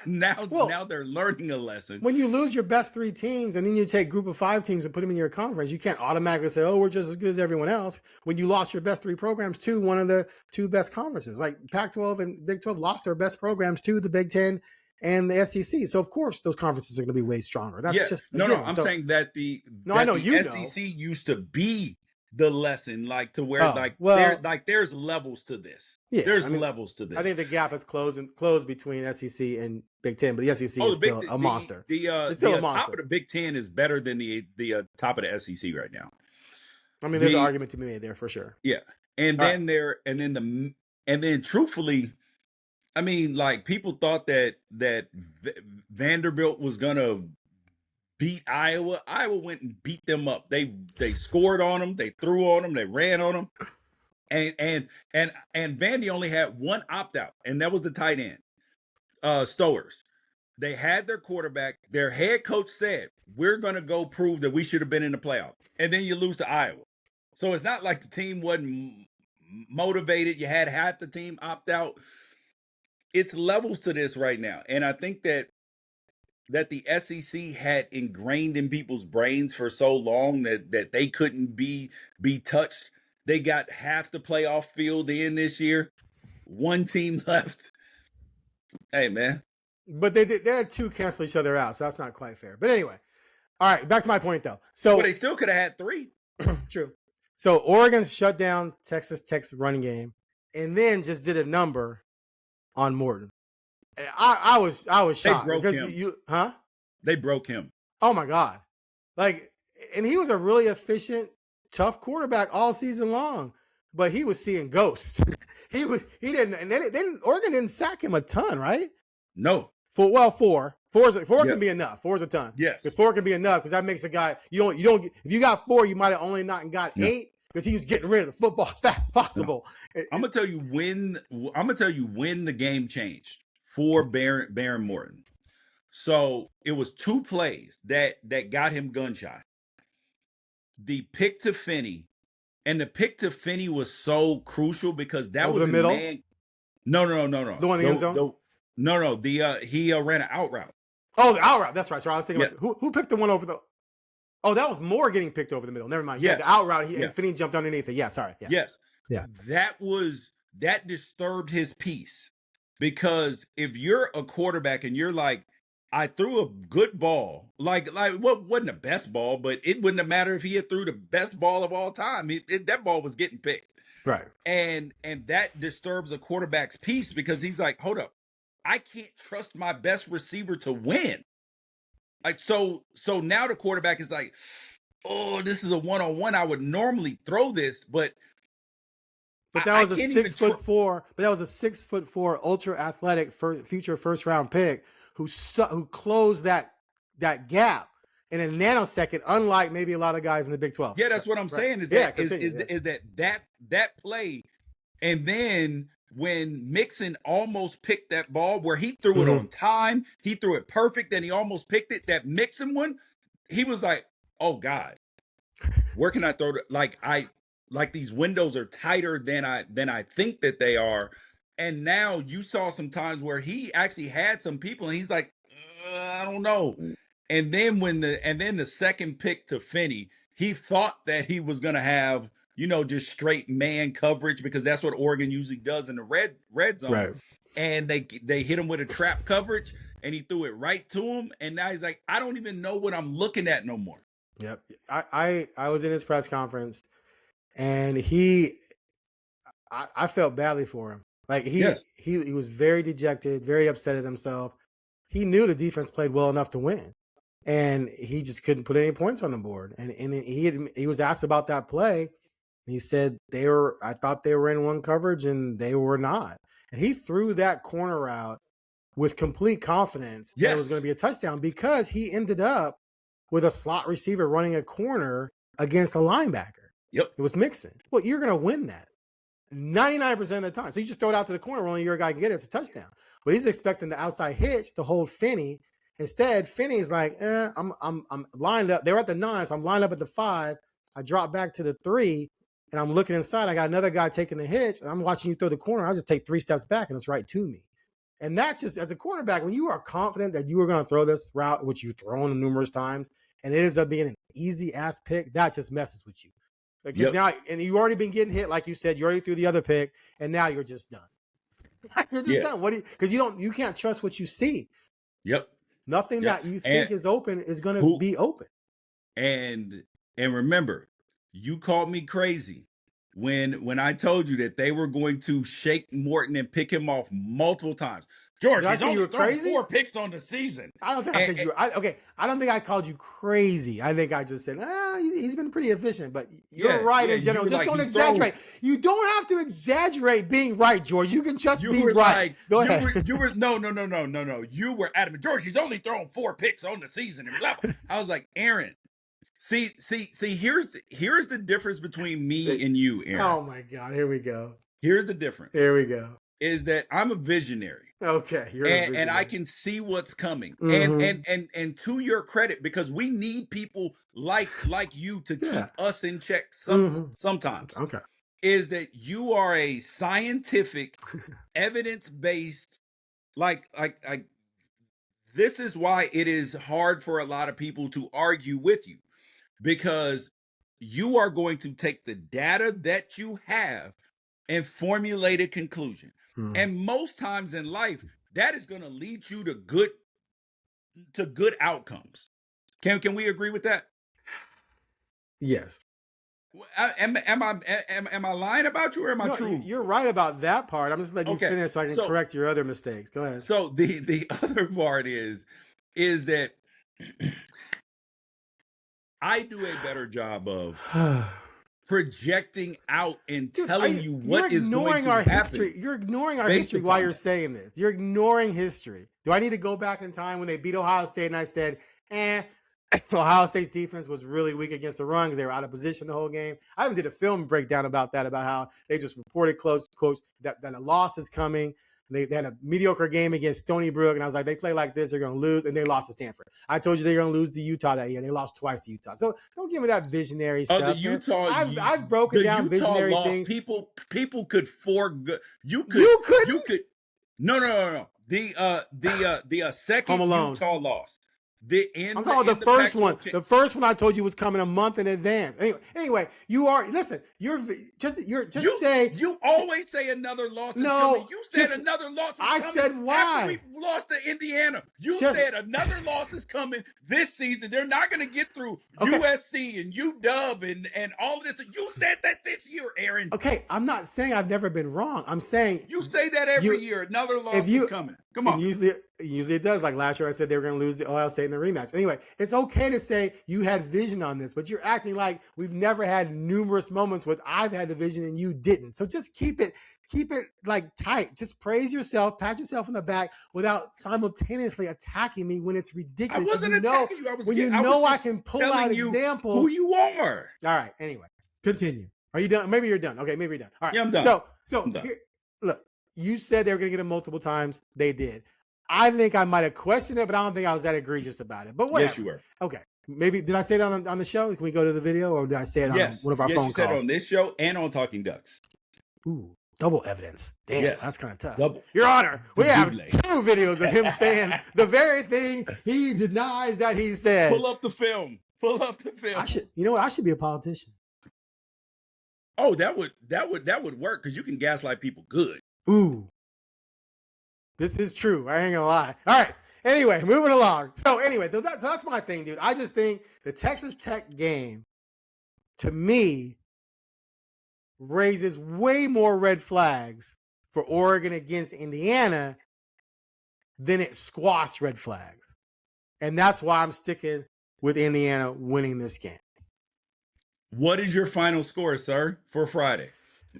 now Well, they're learning a lesson. when you lose your best 3 teams and then you take group of 5 teams and put them in your conference, you can't automatically say, oh, we're just as good as everyone else when you lost your best 3 programs to one of the 2 best conferences. Like Pac-12 and Big 12 lost their best programs to the Big 10 and the SEC. So, of course, those conferences are going to be way stronger. That's just no. I'm saying that the SEC used to be the lesson, like to where there's levels to this. Yeah, there's levels to this. I think the gap is closed between SEC and Big 10, but the SEC is still a monster. It's still a monster. Top of the Big 10 is better than the top of the SEC right now. I mean, there's an argument to be made there for sure. Yeah, and then truthfully, I mean, like people thought that Vanderbilt was gonna beat Iowa. Iowa went and beat them up. They scored on them. They threw on them. They ran on them. And Vandy only had one opt out, and that was the tight end, Stowers. They had their quarterback. Their head coach said, "We're going to go prove that we should have been in the playoff." And then you lose to Iowa. So it's not like the team wasn't motivated. You had half the team opt out. It's levels to this right now, and I think that the SEC had ingrained in people's brains for so long that they couldn't be touched. They got half the playoff field in this year. One team left. Hey, man. But they had 2 cancel each other out, so that's not quite fair. But anyway, all right, back to my point, though. So, well, they still could have had 3. True. So Oregon shut down Texas Tech's run game and then just did a number on Morton. I was shocked. They broke because him. They broke him. Oh my God. Like, and he was a really efficient, tough quarterback all season long, but he was seeing ghosts. he didn't, and then Oregon didn't sack him a ton, right? No. Four can be enough. 4 is a ton. Yes. Because 4 can be enough because that makes a guy, you don't, if you got 4, you might have only not got 8 because he was getting rid of the football as fast as possible. No. I'm gonna tell you when the game changed for Baron Morton. So it was 2 plays that got him gun shy. The pick to Finney, and the pick to Finney was so crucial because that over was the middle. No. The one in the end zone. No. He ran an out route. Oh, the out route. That's right. So I was thinking about who picked the one over the. Oh, that was Moore getting picked over the middle. Never mind. Yeah, the out route. And Finney jumped underneath it. Yeah, sorry. Yeah. Yes. Yeah. That disturbed his peace because if you're a quarterback and you're like, I threw a good ball, like what wasn't the best ball, but it wouldn't have mattered if he had threw the best ball of all time. That ball was getting picked. Right. And that disturbs a quarterback's peace because he's like, hold up, I can't trust my best receiver to win. Like so now the quarterback is like, oh, this is a one-on-one. I would normally throw this, but that was a 6'4". But that was a 6'4" ultra athletic future first round pick who closed that gap in a nanosecond, unlike maybe a lot of guys in the Big 12. Yeah, that's what I'm saying. Is that play, and then when Mixon almost picked that ball where he threw it on time, he threw it perfect, then he almost picked it. That Mixon one, he was like, "Oh God, where can I throw it?" Like these windows are tighter than I think that they are. And now you saw some times where he actually had some people, and he's like, I don't know. And then the second pick to Finney, he thought that he was gonna have, just straight man coverage because that's what Oregon usually does in the red zone. Right. And they hit him with a trap coverage, and he threw it right to him. And now he's like, I don't even know what I'm looking at no more. Yep. I was in his press conference, and I felt badly for him. Like he was very dejected, very upset at himself. He knew the defense played well enough to win, and he just couldn't put any points on the board. And he was asked about that play, and he said I thought they were in one coverage, and they were not. And he threw that corner route with complete confidence that it was going to be a touchdown because he ended up with a slot receiver running a corner against a linebacker. Yep. It was Mixon. Well, you're going to win that 99% of the time. So you just throw it out to the corner, only your guy can get it. It's a touchdown. But he's expecting the outside hitch to hold Finney. Instead, Finney's like, I'm lined up. They were at the 9, so I'm lined up at the 5. I drop back to the 3, and I'm looking inside. I got another guy taking the hitch, and I'm watching you throw the corner. I just take 3 steps back, and it's right to me. And that's just, as a quarterback, when you are confident that you are going to throw this route, which you've thrown numerous times, and it ends up being an easy-ass pick, that just messes with you. Like now, and you've already been getting hit, like you said. You already threw the other pick, and now you're just done. You're just done. What? Because you can't trust what you see. Yep. Nothing that you think is open is going to be open. And remember, you called me crazy when I told you that they were going to shake Morton and pick him off multiple times. George, he's only thrown 4 picks on the season. I don't think I said you. I don't think I called you crazy. I think I just said, he's been pretty efficient. But you're right in general. Just don't exaggerate. You don't have to exaggerate being right, George. You can just be right. Go ahead. You were no. You were adamant. George, he's only thrown 4 picks on the season. And blah, blah. I was like, Aaron. See. Here's the difference between me and you, Aaron. Oh my God, here we go. Here's the difference. Here we go. Is that I'm a visionary. Okay, you're a visionary. And I can see what's coming. Mm-hmm. And to your credit, because we need people like you to keep us in check sometimes. Okay. Is that you are a scientific, evidence-based, like this is why it is hard for a lot of people to argue with you, because you are going to take the data that you have and formulate a conclusion. And most times in life, that is going to lead you to good outcomes. Can we agree with that? Yes. Am I lying about you, or am I true? You're right about that part. I'm just letting you finish so I can correct your other mistakes. Go ahead. So the other part is that I do a better job of projecting out and telling you what is going to happen. You're ignoring our history while you're saying this. You're ignoring history. Do I need to go back in time when they beat Ohio State and I said, Ohio State's defense was really weak against the run because they were out of position the whole game? I even did a film breakdown about that, about how they just reported quotes that a loss is coming. They had a mediocre game against Stony Brook, and I was like, they play like this, they're going to lose, and they lost to Stanford. I told you they're going to lose to Utah that year. They lost twice to Utah. So don't give me that visionary stuff. The Utah, I've broken down Utah visionary things. People could forego. You could. No. The second Utah lost. I'm talking about the first one. The first one I told you was coming a month in advance. Anyway, you always say another loss is coming. You said another loss is coming. I said why? After we lost to Indiana. You said another loss is coming this season. They're not going to get through USC and UW and all of this. You said that this year, Aaron. Okay, I'm not saying I've never been wrong. I'm saying you say that every year. Another loss is coming. Come on. Usually it does. Like last year, I said they were going to lose the Ohio State in the rematch. Anyway, it's okay to say you had vision on this, but you're acting like we've never had numerous moments where I've had the vision and you didn't. So just keep it like tight. Just praise yourself, pat yourself on the back without simultaneously attacking me when it's ridiculous. I wasn't attacking you. I can pull out examples. Who you are. All right. Anyway, continue. Are you done? Maybe you're done. Okay, maybe you're done. All right. Yeah, I'm done. So here, look. You said they were going to get it multiple times. They did. I think I might have questioned it, but I don't think I was that egregious about it. But whatever. Yes, you were. Okay. Maybe, did I say that on the show? Can we go to the video, or did I say it on one of our phone calls? Yes, you said it on this show and on Talking Ducks. Ooh, double evidence. Damn, that's kind of tough. Double. Your Honor, we have 2 videos of him saying the very thing he denies that he said. Pull up the film. You know what? I should be a politician. Oh, that would work, because you can gaslight people good. Ooh. This is true. I ain't gonna lie. All right. Anyway, moving along. So that's my thing, dude. I just think the Texas Tech game, to me, raises way more red flags for Oregon against Indiana than it squashed red flags. And that's why I'm sticking with Indiana winning this game. What is your final score, sir, for Friday?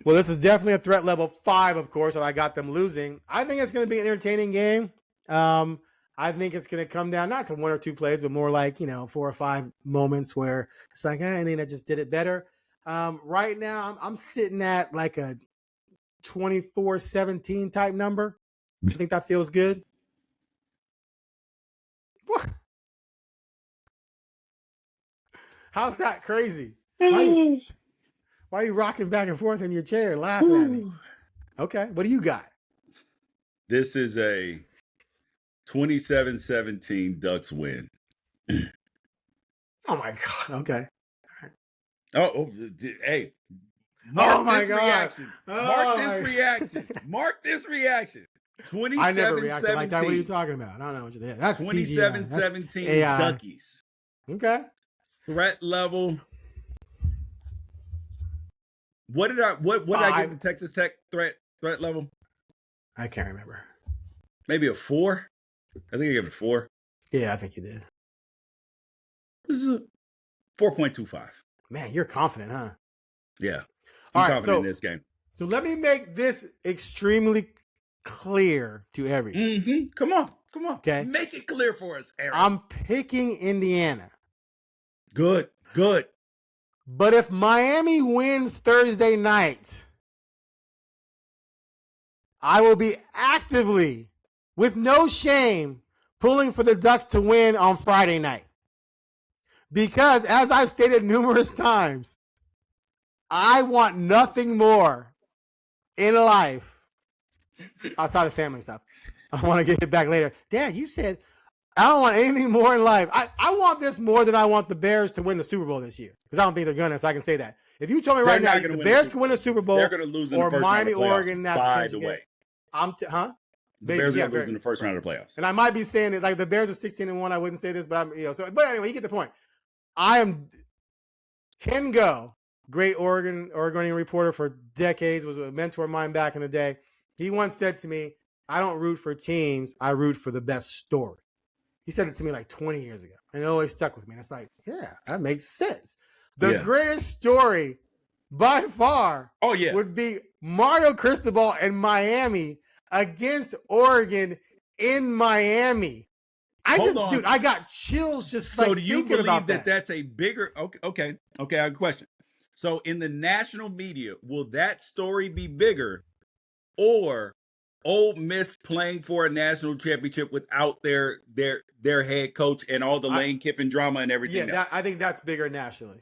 Well, this is definitely a threat level 5, of course, if I got them losing. I think it's going to be an entertaining game. I think it's going to come down not to one or two plays, but more like, 4 or 5 moments where it's like, Indiana just did it better. Right now, I'm sitting at like a 24-17 type number. I think that feels good. What? How's that crazy? Why are you rocking back and forth in your chair laughing at me? Okay, what do you got? This is a 27-17 Ducks win. Oh my God. Okay. Hey. Mark this reaction. Mark this reaction. 27-17. I never reacted like that. What are you talking about? I don't know what you're doing. That's 27-17 Duckies. Okay. Threat level. What did I give the Texas Tech threat level? I can't remember. Maybe a 4? I think I gave it a 4. Yeah, I think you did. This is a 4.25. Man, you're confident, huh? Yeah. I'm confident in this game. So let me make this extremely clear to everyone. Mm-hmm. Come on. Okay. Make it clear for us, Aaron. I'm picking Indiana. Good. But if Miami wins Thursday night, I will be actively, with no shame, pulling for the Ducks to win on Friday night. Because, as I've stated numerous times, I want nothing more in life outside of family stuff. I want to get it back later. Dad, you said I don't want anything more in life. I want this more than I want the Bears to win the Super Bowl this year. Because I don't think they're going to, so I can say that. If you told me right now the Bears can win the Super Bowl, they're going to lose in the first Miami, round of playoffs, Oregon national championship game, The Bears are going to lose in the first round of the playoffs. And I might be saying that like the Bears are 16-1. I wouldn't say this, but but anyway, you get the point. I am Ken Go, great Oregonian reporter for decades, was a mentor of mine back in the day. He once said to me, I don't root for teams, I root for the best story. He said it to me like 20 years ago, and it always stuck with me. And it's like, yeah, that makes sense. The greatest story by far would be Mario Cristobal and Miami against Oregon in Miami. I got chills just like thinking about that. So do you believe that that's a bigger okay, I have a question. So in the national media, will that story be bigger, or Ole Miss playing for a national championship without their head coach and all the Lane Kiffin drama and everything? Yeah, I think that's bigger nationally.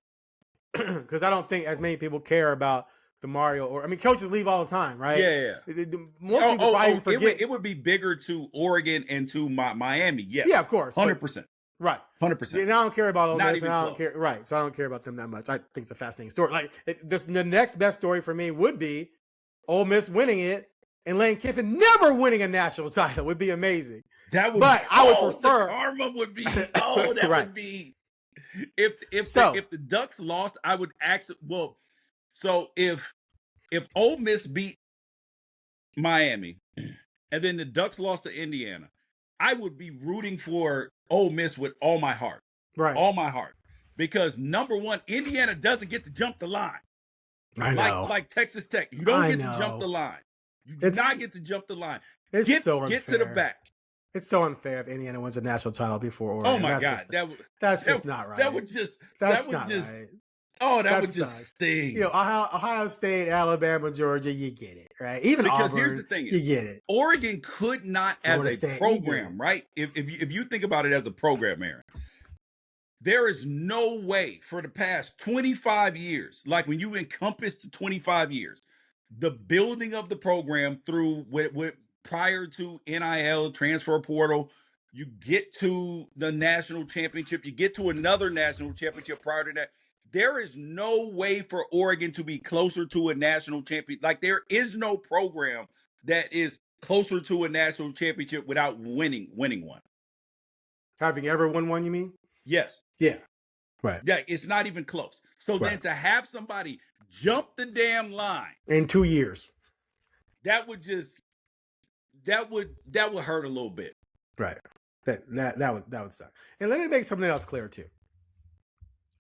Because I don't think as many people care about the Mario coaches leave all the time, right? Yeah. Most people probably forget. It would be bigger to Oregon and to Miami. Yes. Yeah, of course. 100%. Right. 100%. And I don't care about Ole Miss. And I don't care. Right. So I don't care about them that much. I think it's a fascinating story. Like the next best story for me would be Ole Miss winning it and Lane Kiffin never winning a national title would be amazing. I would prefer. The karma would be. That would be. If the Ducks lost, I would actually. Well, so if Ole Miss beat Miami, and then the Ducks lost to Indiana, I would be rooting for Ole Miss with all my heart. Right. All my heart. Because number one, Indiana doesn't get to jump the line. I know. Like Texas Tech. You don't get to jump the line. You do not get to jump the line. It's so unfair. Get to the back. It's so unfair if Indiana wins a national title before Oregon. Oh my God. That's just not right. That would just right. Oh, that would just sting. Ohio State, Alabama, Georgia, you get it, right? Even because Auburn, here's the thing: you get it. Oregon could not, Florida as a State, program, right? If you think about it as a program, Aaron, there is no way for the past 25 years, like when you encompass the 25 years, the building of the program through with prior to NIL transfer portal. You get to the national championship. You get to another national championship prior to that. There is no way for Oregon to be closer to a national champion. Like, there is no program that is closer to a national championship without winning one. Having ever won one, you mean? Yes. Yeah. Right. Yeah, it's not even close. So then to have somebody jump the damn line in 2 years, that would hurt a little bit. Right. That would suck. And let me make something else clear too.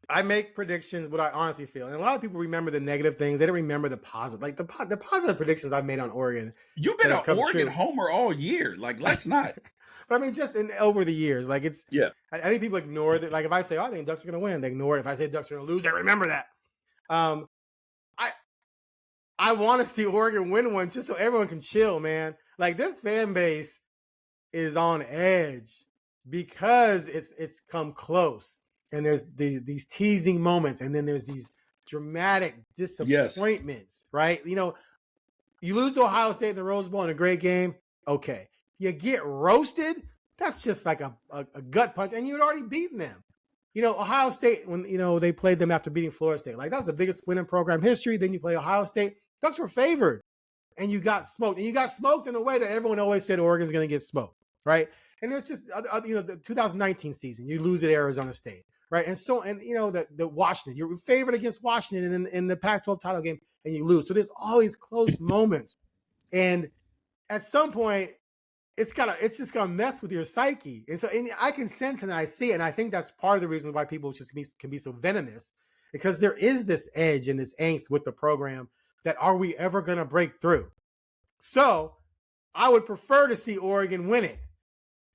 I make predictions, what I honestly feel, and a lot of people remember the negative things. They don't remember the positive, like the positive predictions I've made on Oregon You've that been have an come Oregon true. homer all year. Like, let's not. But I mean, just over the years, like it's. Yeah. I think people ignore that. Like if I say, "Oh, I think Ducks are going to win," they ignore it. If I say Ducks are going to lose, they remember that. Um, I I want to see Oregon win one just so everyone can chill, man. Like this fan base is on edge because it's come close, and there's these teasing moments, and then there's these dramatic Yes. disappointments, right? You know, you lose to Ohio State in the Rose Bowl in a great game, okay. You get roasted, that's just like a gut punch, and you had already beaten them. You know, Ohio State, when they played them after beating Florida State, like that was the biggest win in program history. Then you play Ohio State, Ducks were favored, and you got smoked, and you got smoked in a way that everyone always said Oregon's going to get smoked, right? And it's just the 2019 season, you lose at Arizona State, right? And so, and the Washington, you're favored against Washington in the Pac-12 title game, and you lose. So there's all these close moments, and at some point, it's just gonna mess with your psyche. And so I can sense and I see it, and I think that's part of the reason why people just can be so venomous, because there is this edge and this angst with the program that are we ever gonna break through? So I would prefer to see Oregon win it,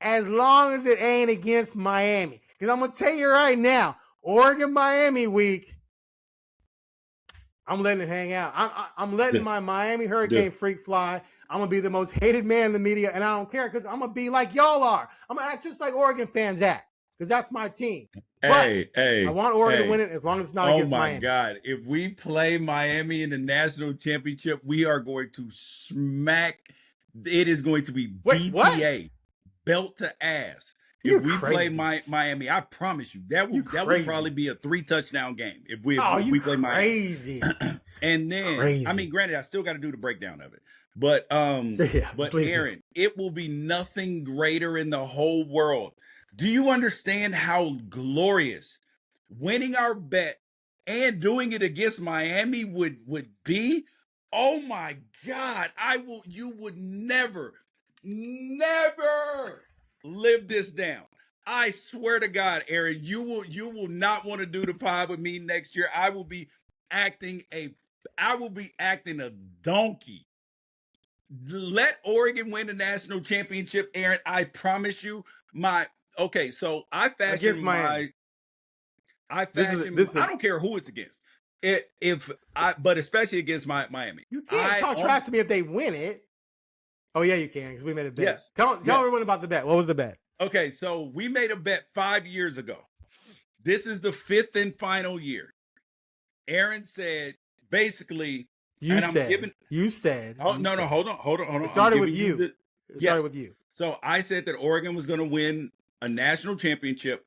as long as it ain't against Miami. Because I'm gonna tell you right now, Oregon Miami week, I'm letting it hang out. I'm letting my Miami Hurricane freak fly. I'm going to be the most hated man in the media, and I don't care because I'm going to be like y'all are. I'm going to act just like Oregon fans act because that's my team. But I want Oregon to win it as long as it's not against Miami. Oh, my God. If we play Miami in the national championship, we are going to smack. It is going to be BTA, belt to ass. If we play Miami, I promise you, that would probably be a 3-touchdown game if we play Miami. Crazy. And then, I mean, granted, I still got to do the breakdown of it. But Aaron, it will be nothing greater in the whole world. Do you understand how glorious winning our bet and doing it against Miami would be? Oh my God, you would never live this down. I swear to God, Aaron, you will not want to do the pod with me next year. I will be acting a donkey. Let Oregon win the national championship, Aaron. I promise you. So I fashioned against Miami. I don't care who it's against. But especially against Miami. You can't talk trash to me if they win it. Oh yeah, you can, because we made a bet. Yes. Tell everyone about the bet. What was the bet? Okay, so we made a bet 5 years ago. This is the 5th and final year. Aaron said, basically, you said. Oh, no, hold on. It started with you. It started with you. So I said that Oregon was going to win a national championship.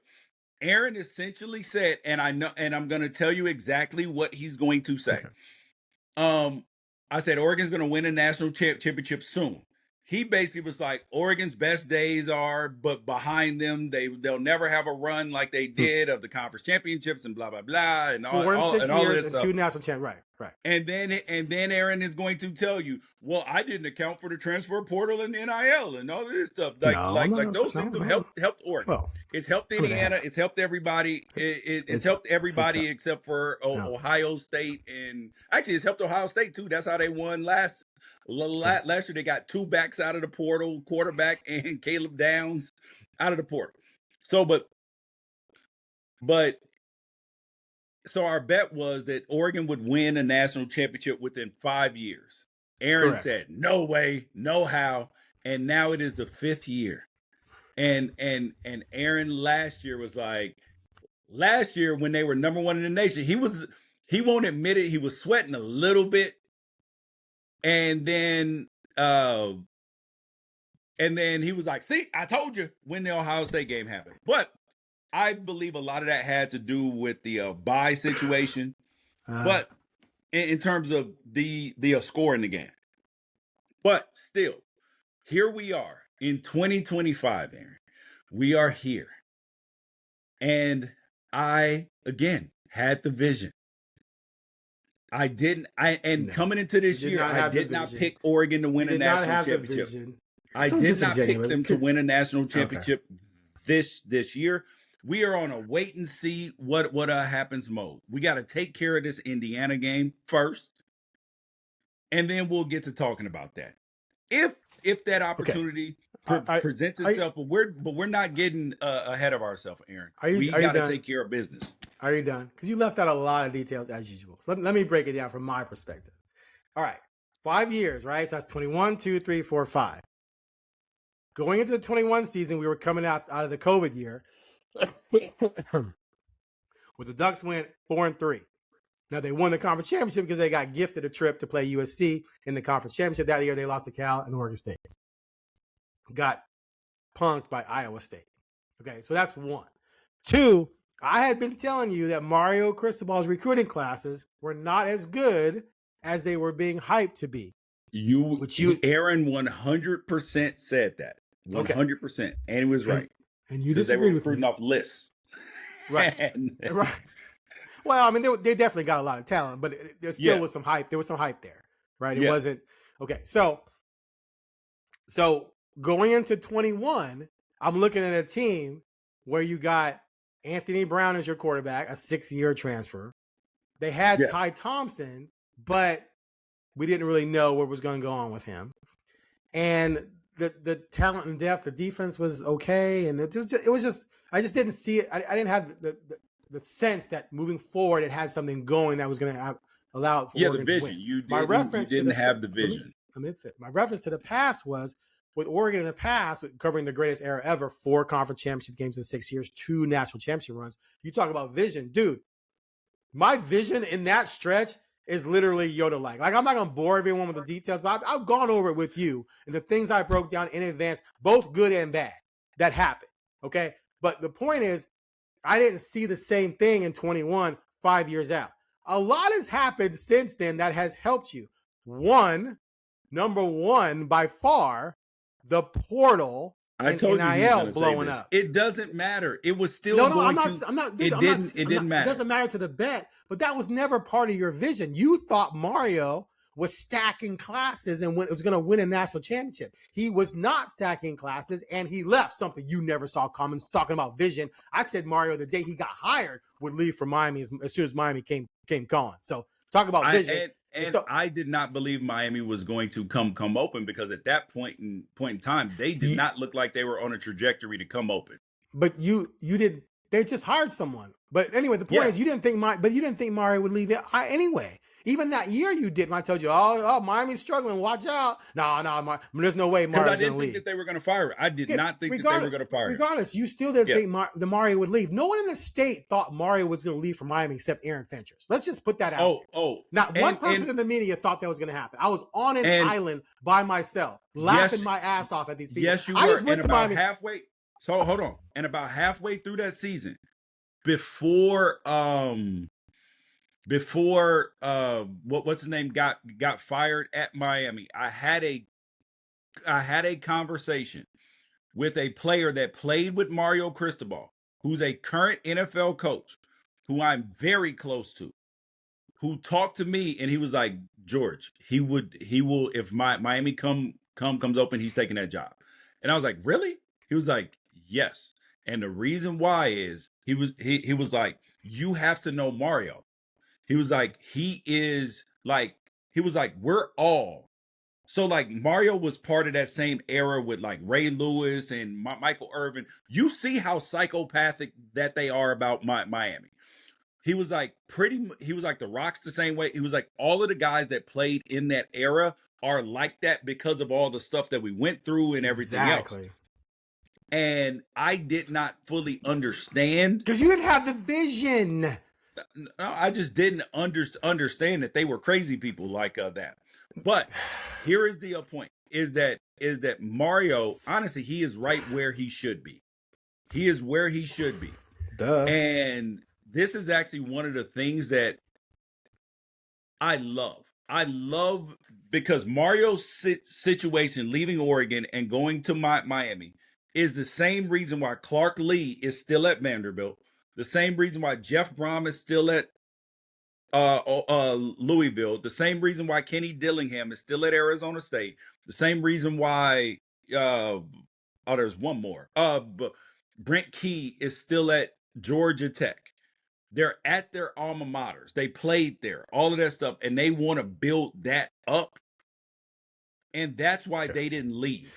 Aaron essentially said, and I'm going to tell you exactly what he's going to say. Okay. I said Oregon's going to win a national championship soon. He basically was like, Oregon's best days are, but behind them, they'll never have a run like they did of the conference championships and blah blah blah and 4 and 6 years and 2 national championships. Right. And then Aaron is going to tell you, well, I didn't account for the transfer portal and NIL and all of this stuff. Like those things have helped Oregon. Well, it's helped Indiana. It's helped everybody. It's helped everybody except for Ohio State, and actually it's helped Ohio State too. That's how they won last year. They got 2 backs out of the portal, quarterback and Caleb Downs out of the portal. So, so our bet was that Oregon would win a national championship within 5 years. Aaron said, no way, no how. And now it is the 5th year. And Aaron last year was like, last year when they were number 1 in the nation, he won't admit it. He was sweating a little bit. And then he was like, see, I told you when the Ohio State game happened. But I believe a lot of that had to do with the bye situation. But in terms of the score in the game. But still, here we are in 2025, Aaron. We are here. And I, again, had the vision. Coming into this year, I did not pick Oregon to win a national championship. I did not pick them to win a national championship this year. We are on a wait and see what happens mode. We got to take care of this Indiana game first, and then we'll get to talking about that. If that Okay. opportunity I, presents I, itself, but we're not getting ahead of ourselves, Aaron. We are you got to done? take care of business. Are you done? Because you left out a lot of details as usual. So let me break it down from my perspective. All right. 5 years, right? So that's 21, 2, 3, 4, 5. Going into the 21 season, we were coming out of the COVID year where the Ducks went 4-3. Now they won the conference championship because they got gifted a trip to play USC in the conference championship. That year they lost to Cal and Oregon State. Got punked by Iowa State. Okay, so that's one. Two, I had been telling you that Mario Cristobal's recruiting classes were not as good as they were being hyped to be. Aaron 100% said that. 100%. And he was right. And you disagreed with me. They were recruiting off lists. Right. Right. Well, I mean, they definitely got a lot of talent, but there still was some hype. There was some hype there, right? It wasn't okay. So going into 21, I'm looking at a team where you got Anthony Brown as your quarterback, a 6th-year transfer. They had Ty Thompson, but we didn't really know what was going to go on with him. And the talent and depth, the defense was okay, and it was just I just didn't see it. I didn't have the sense that moving forward it had something going that was going to allow it for Oregon the vision. to win. You didn't have the vision. My reference to the past was with Oregon in the past, covering the greatest era ever, 4 conference championship games in 6 years, 2 national championship runs. You talk about vision, dude. My vision in that stretch is literally Yoda-like. Like, I'm not going to bore everyone with the details, but I've gone over it with you and the things I broke down in advance, both good and bad, that happened. Okay. But the point is, I didn't see the same thing in 21, 5 years out. A lot has happened since then that has helped you. Number one, by far, the portal I told NIL you blowing up. It doesn't matter. It was still I'm not. Dude, it didn't matter. It doesn't matter to the bet, but that was never part of your vision. You thought Mario was stacking classes and it was going to win a national championship. He was not stacking classes, and he left, something you never saw coming. Talking about vision, I said Mario the day he got hired would leave for Miami as soon as Miami came calling. So talk about vision. So I did not believe Miami was going to come open, because at that point in time, they did not look like they were on a trajectory to come open. But you didn't. They just hired someone. But anyway, the point is, you didn't think Mario would leave it anyway. Even that year you did. When I told you, Miami's struggling, watch out. No, there's no way Mario's going to leave. I didn't think that they were going to fire him. I did not think that they were going to fire him. Regardless, you still didn't think the Mario would leave. No one in the state thought Mario was going to leave for Miami except Aaron Fentress. Let's just put that out there. Not one person in the media thought that was going to happen. I was on an island by myself, laughing my ass off at these people. Yes, you were. I just went to Miami. Halfway. So hold on. And about halfway through that season, before what's his name got fired at Miami, I had a conversation with a player that played with Mario Cristobal, who's a current NFL coach, who I'm very close to, who talked to me, and he was like, George, he will, if Miami comes open, he's taking that job. And I was like, really? He was like, yes. And the reason why is he was like, you have to know Mario. He was like, we're all. So like Mario was part of that same era with like Ray Lewis and Michael Irvin. You see how psychopathic that they are about Miami. He was like the Rocks the same way. He was like, all of the guys that played in that era are like that because of all the stuff that we went through and everything else. And I did not fully understand. Because you didn't have the vision. No, I just didn't understand that they were crazy people like that. But here is the point: is that Mario, honestly, he is right where he should be. He is where he should be. Duh. And this is actually one of the things that I love. I love because Mario's situation, leaving Oregon and going to Miami, is the same reason why Clark Lee is still at Vanderbilt. The same reason why Jeff Brom is still at Louisville. The same reason why Kenny Dillingham is still at Arizona State. The same reason why there's one more. But Brent Key is still at Georgia Tech. They're at their alma maters. They played there, all of that stuff, and they want to build that up. And that's why they didn't leave.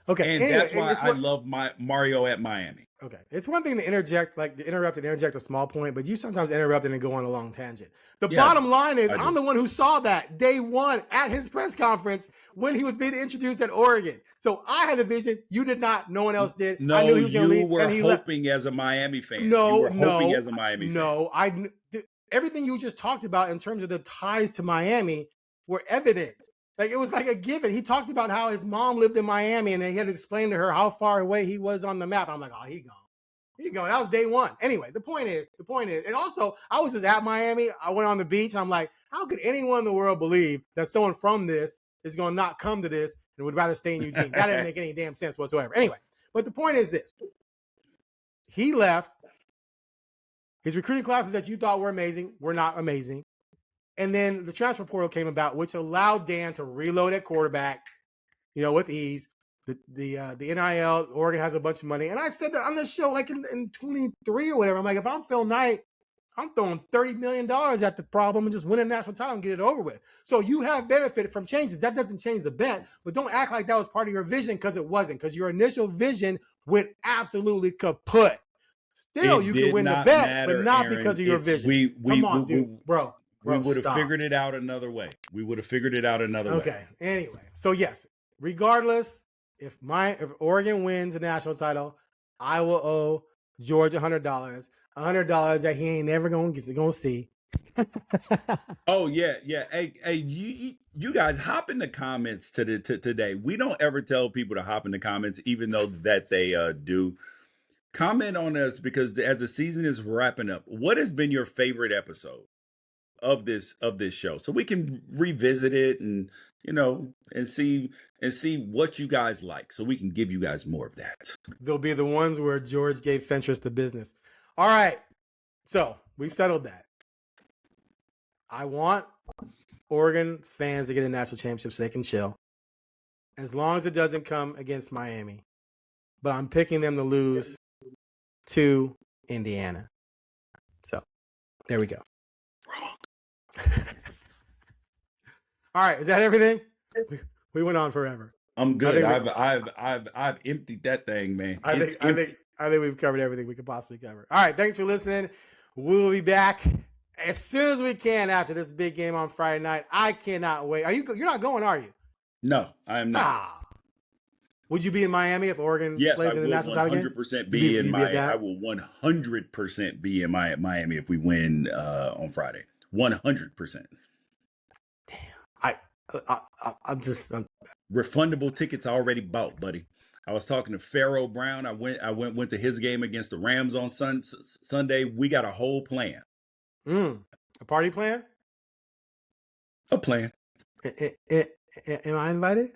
Okay. And Anyway, that's why I love my Mario at Miami. Okay. It's one thing to interject and interject a small point, but you sometimes interrupt and go on a long tangent. The bottom line is I'm the one who saw that day one at his press conference when he was being introduced at Oregon. So I had a vision. You did not. No one else did. No, I knew he was you were hoping as a Miami fan. No, you were hoping as a Miami fan. Everything you just talked about in terms of the ties to Miami were evident. Like, it was like a given. He talked about how his mom lived in Miami and he had to explain to her how far away he was on the map. I'm like, oh, he gone. That was day one. Anyway, the point is, and also I was just at Miami. I went on the beach. And I'm like, how could anyone in the world believe that someone from this is going to not come to this and would rather stay in Eugene? That didn't make any damn sense whatsoever. Anyway, but the point is this. He left. His recruiting classes that you thought were amazing were not amazing. And then the transfer portal came about, which allowed Dan to reload at quarterback, with ease. The NIL, Oregon has a bunch of money. And I said that on the show, like in 23 or whatever, I'm like, if I'm Phil Knight, I'm throwing $30 million at the problem and just win a national title and get it over with. So you have benefited from changes. That doesn't change the bet, but don't act like that was part of your vision, because it wasn't, because your initial vision went absolutely kaput. Still, you can win the bet, but not Aaron, because of your vision. Come on, dude. Bro, we would have figured it out another way. Okay. Anyway, so yes, regardless, if Oregon wins a national title, I will owe George $100 that he ain't never gonna see. Oh yeah. Hey, you guys hop in the comments today. We don't ever tell people to hop in the comments, even though that they do. Comment on us, because as the season is wrapping up, what has been your favorite episode of this show, so we can revisit it and see what you guys like, so we can give you guys more of that. They'll be the ones where George gave Fentress the business. All right, so we've settled that. I want Oregon fans to get a national championship so they can chill, as long as it doesn't come against Miami. But I'm picking them to lose to Indiana. So there we go. All right, is that everything? We went on forever. I'm good. I've emptied that thing, man. I think we've covered everything we could possibly cover. All right, thanks for listening. We'll be back as soon as we can after this big game on Friday night. I cannot wait. You're not going, are you? No, I am not. Would you be in Miami if Oregon plays in the national title game? Yes, I would 100% be in Miami. I will 100% be in Miami if we win on Friday. 100%. I'm just refundable tickets already bought, buddy. I was talking to Pharaoh Brown. I went to his game against the Rams on Sunday. We got a whole plan. A party plan? A plan. Am I invited?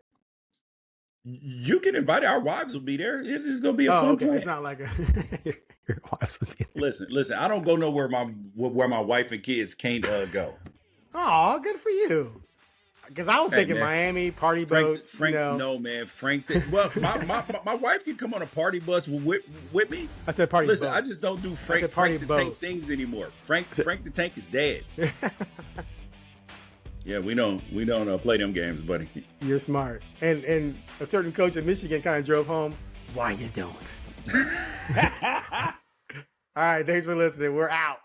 You can invite it. Our wives will be there. It is going to be a fun plan. It's not like your wives will be there. Listen. I don't go nowhere where my wife and kids can't go. Oh, good for you. Because I was thinking Miami, party boats. Frank, no, man. Frank, my wife can come on a party bus with me. I said party boat. Listen, I just don't do Frank the Tank things anymore. Frank the Tank is dead. Yeah, we don't play them games, buddy. You're smart. And a certain coach in Michigan kind of drove home, why you don't? All right, thanks for listening. We're out.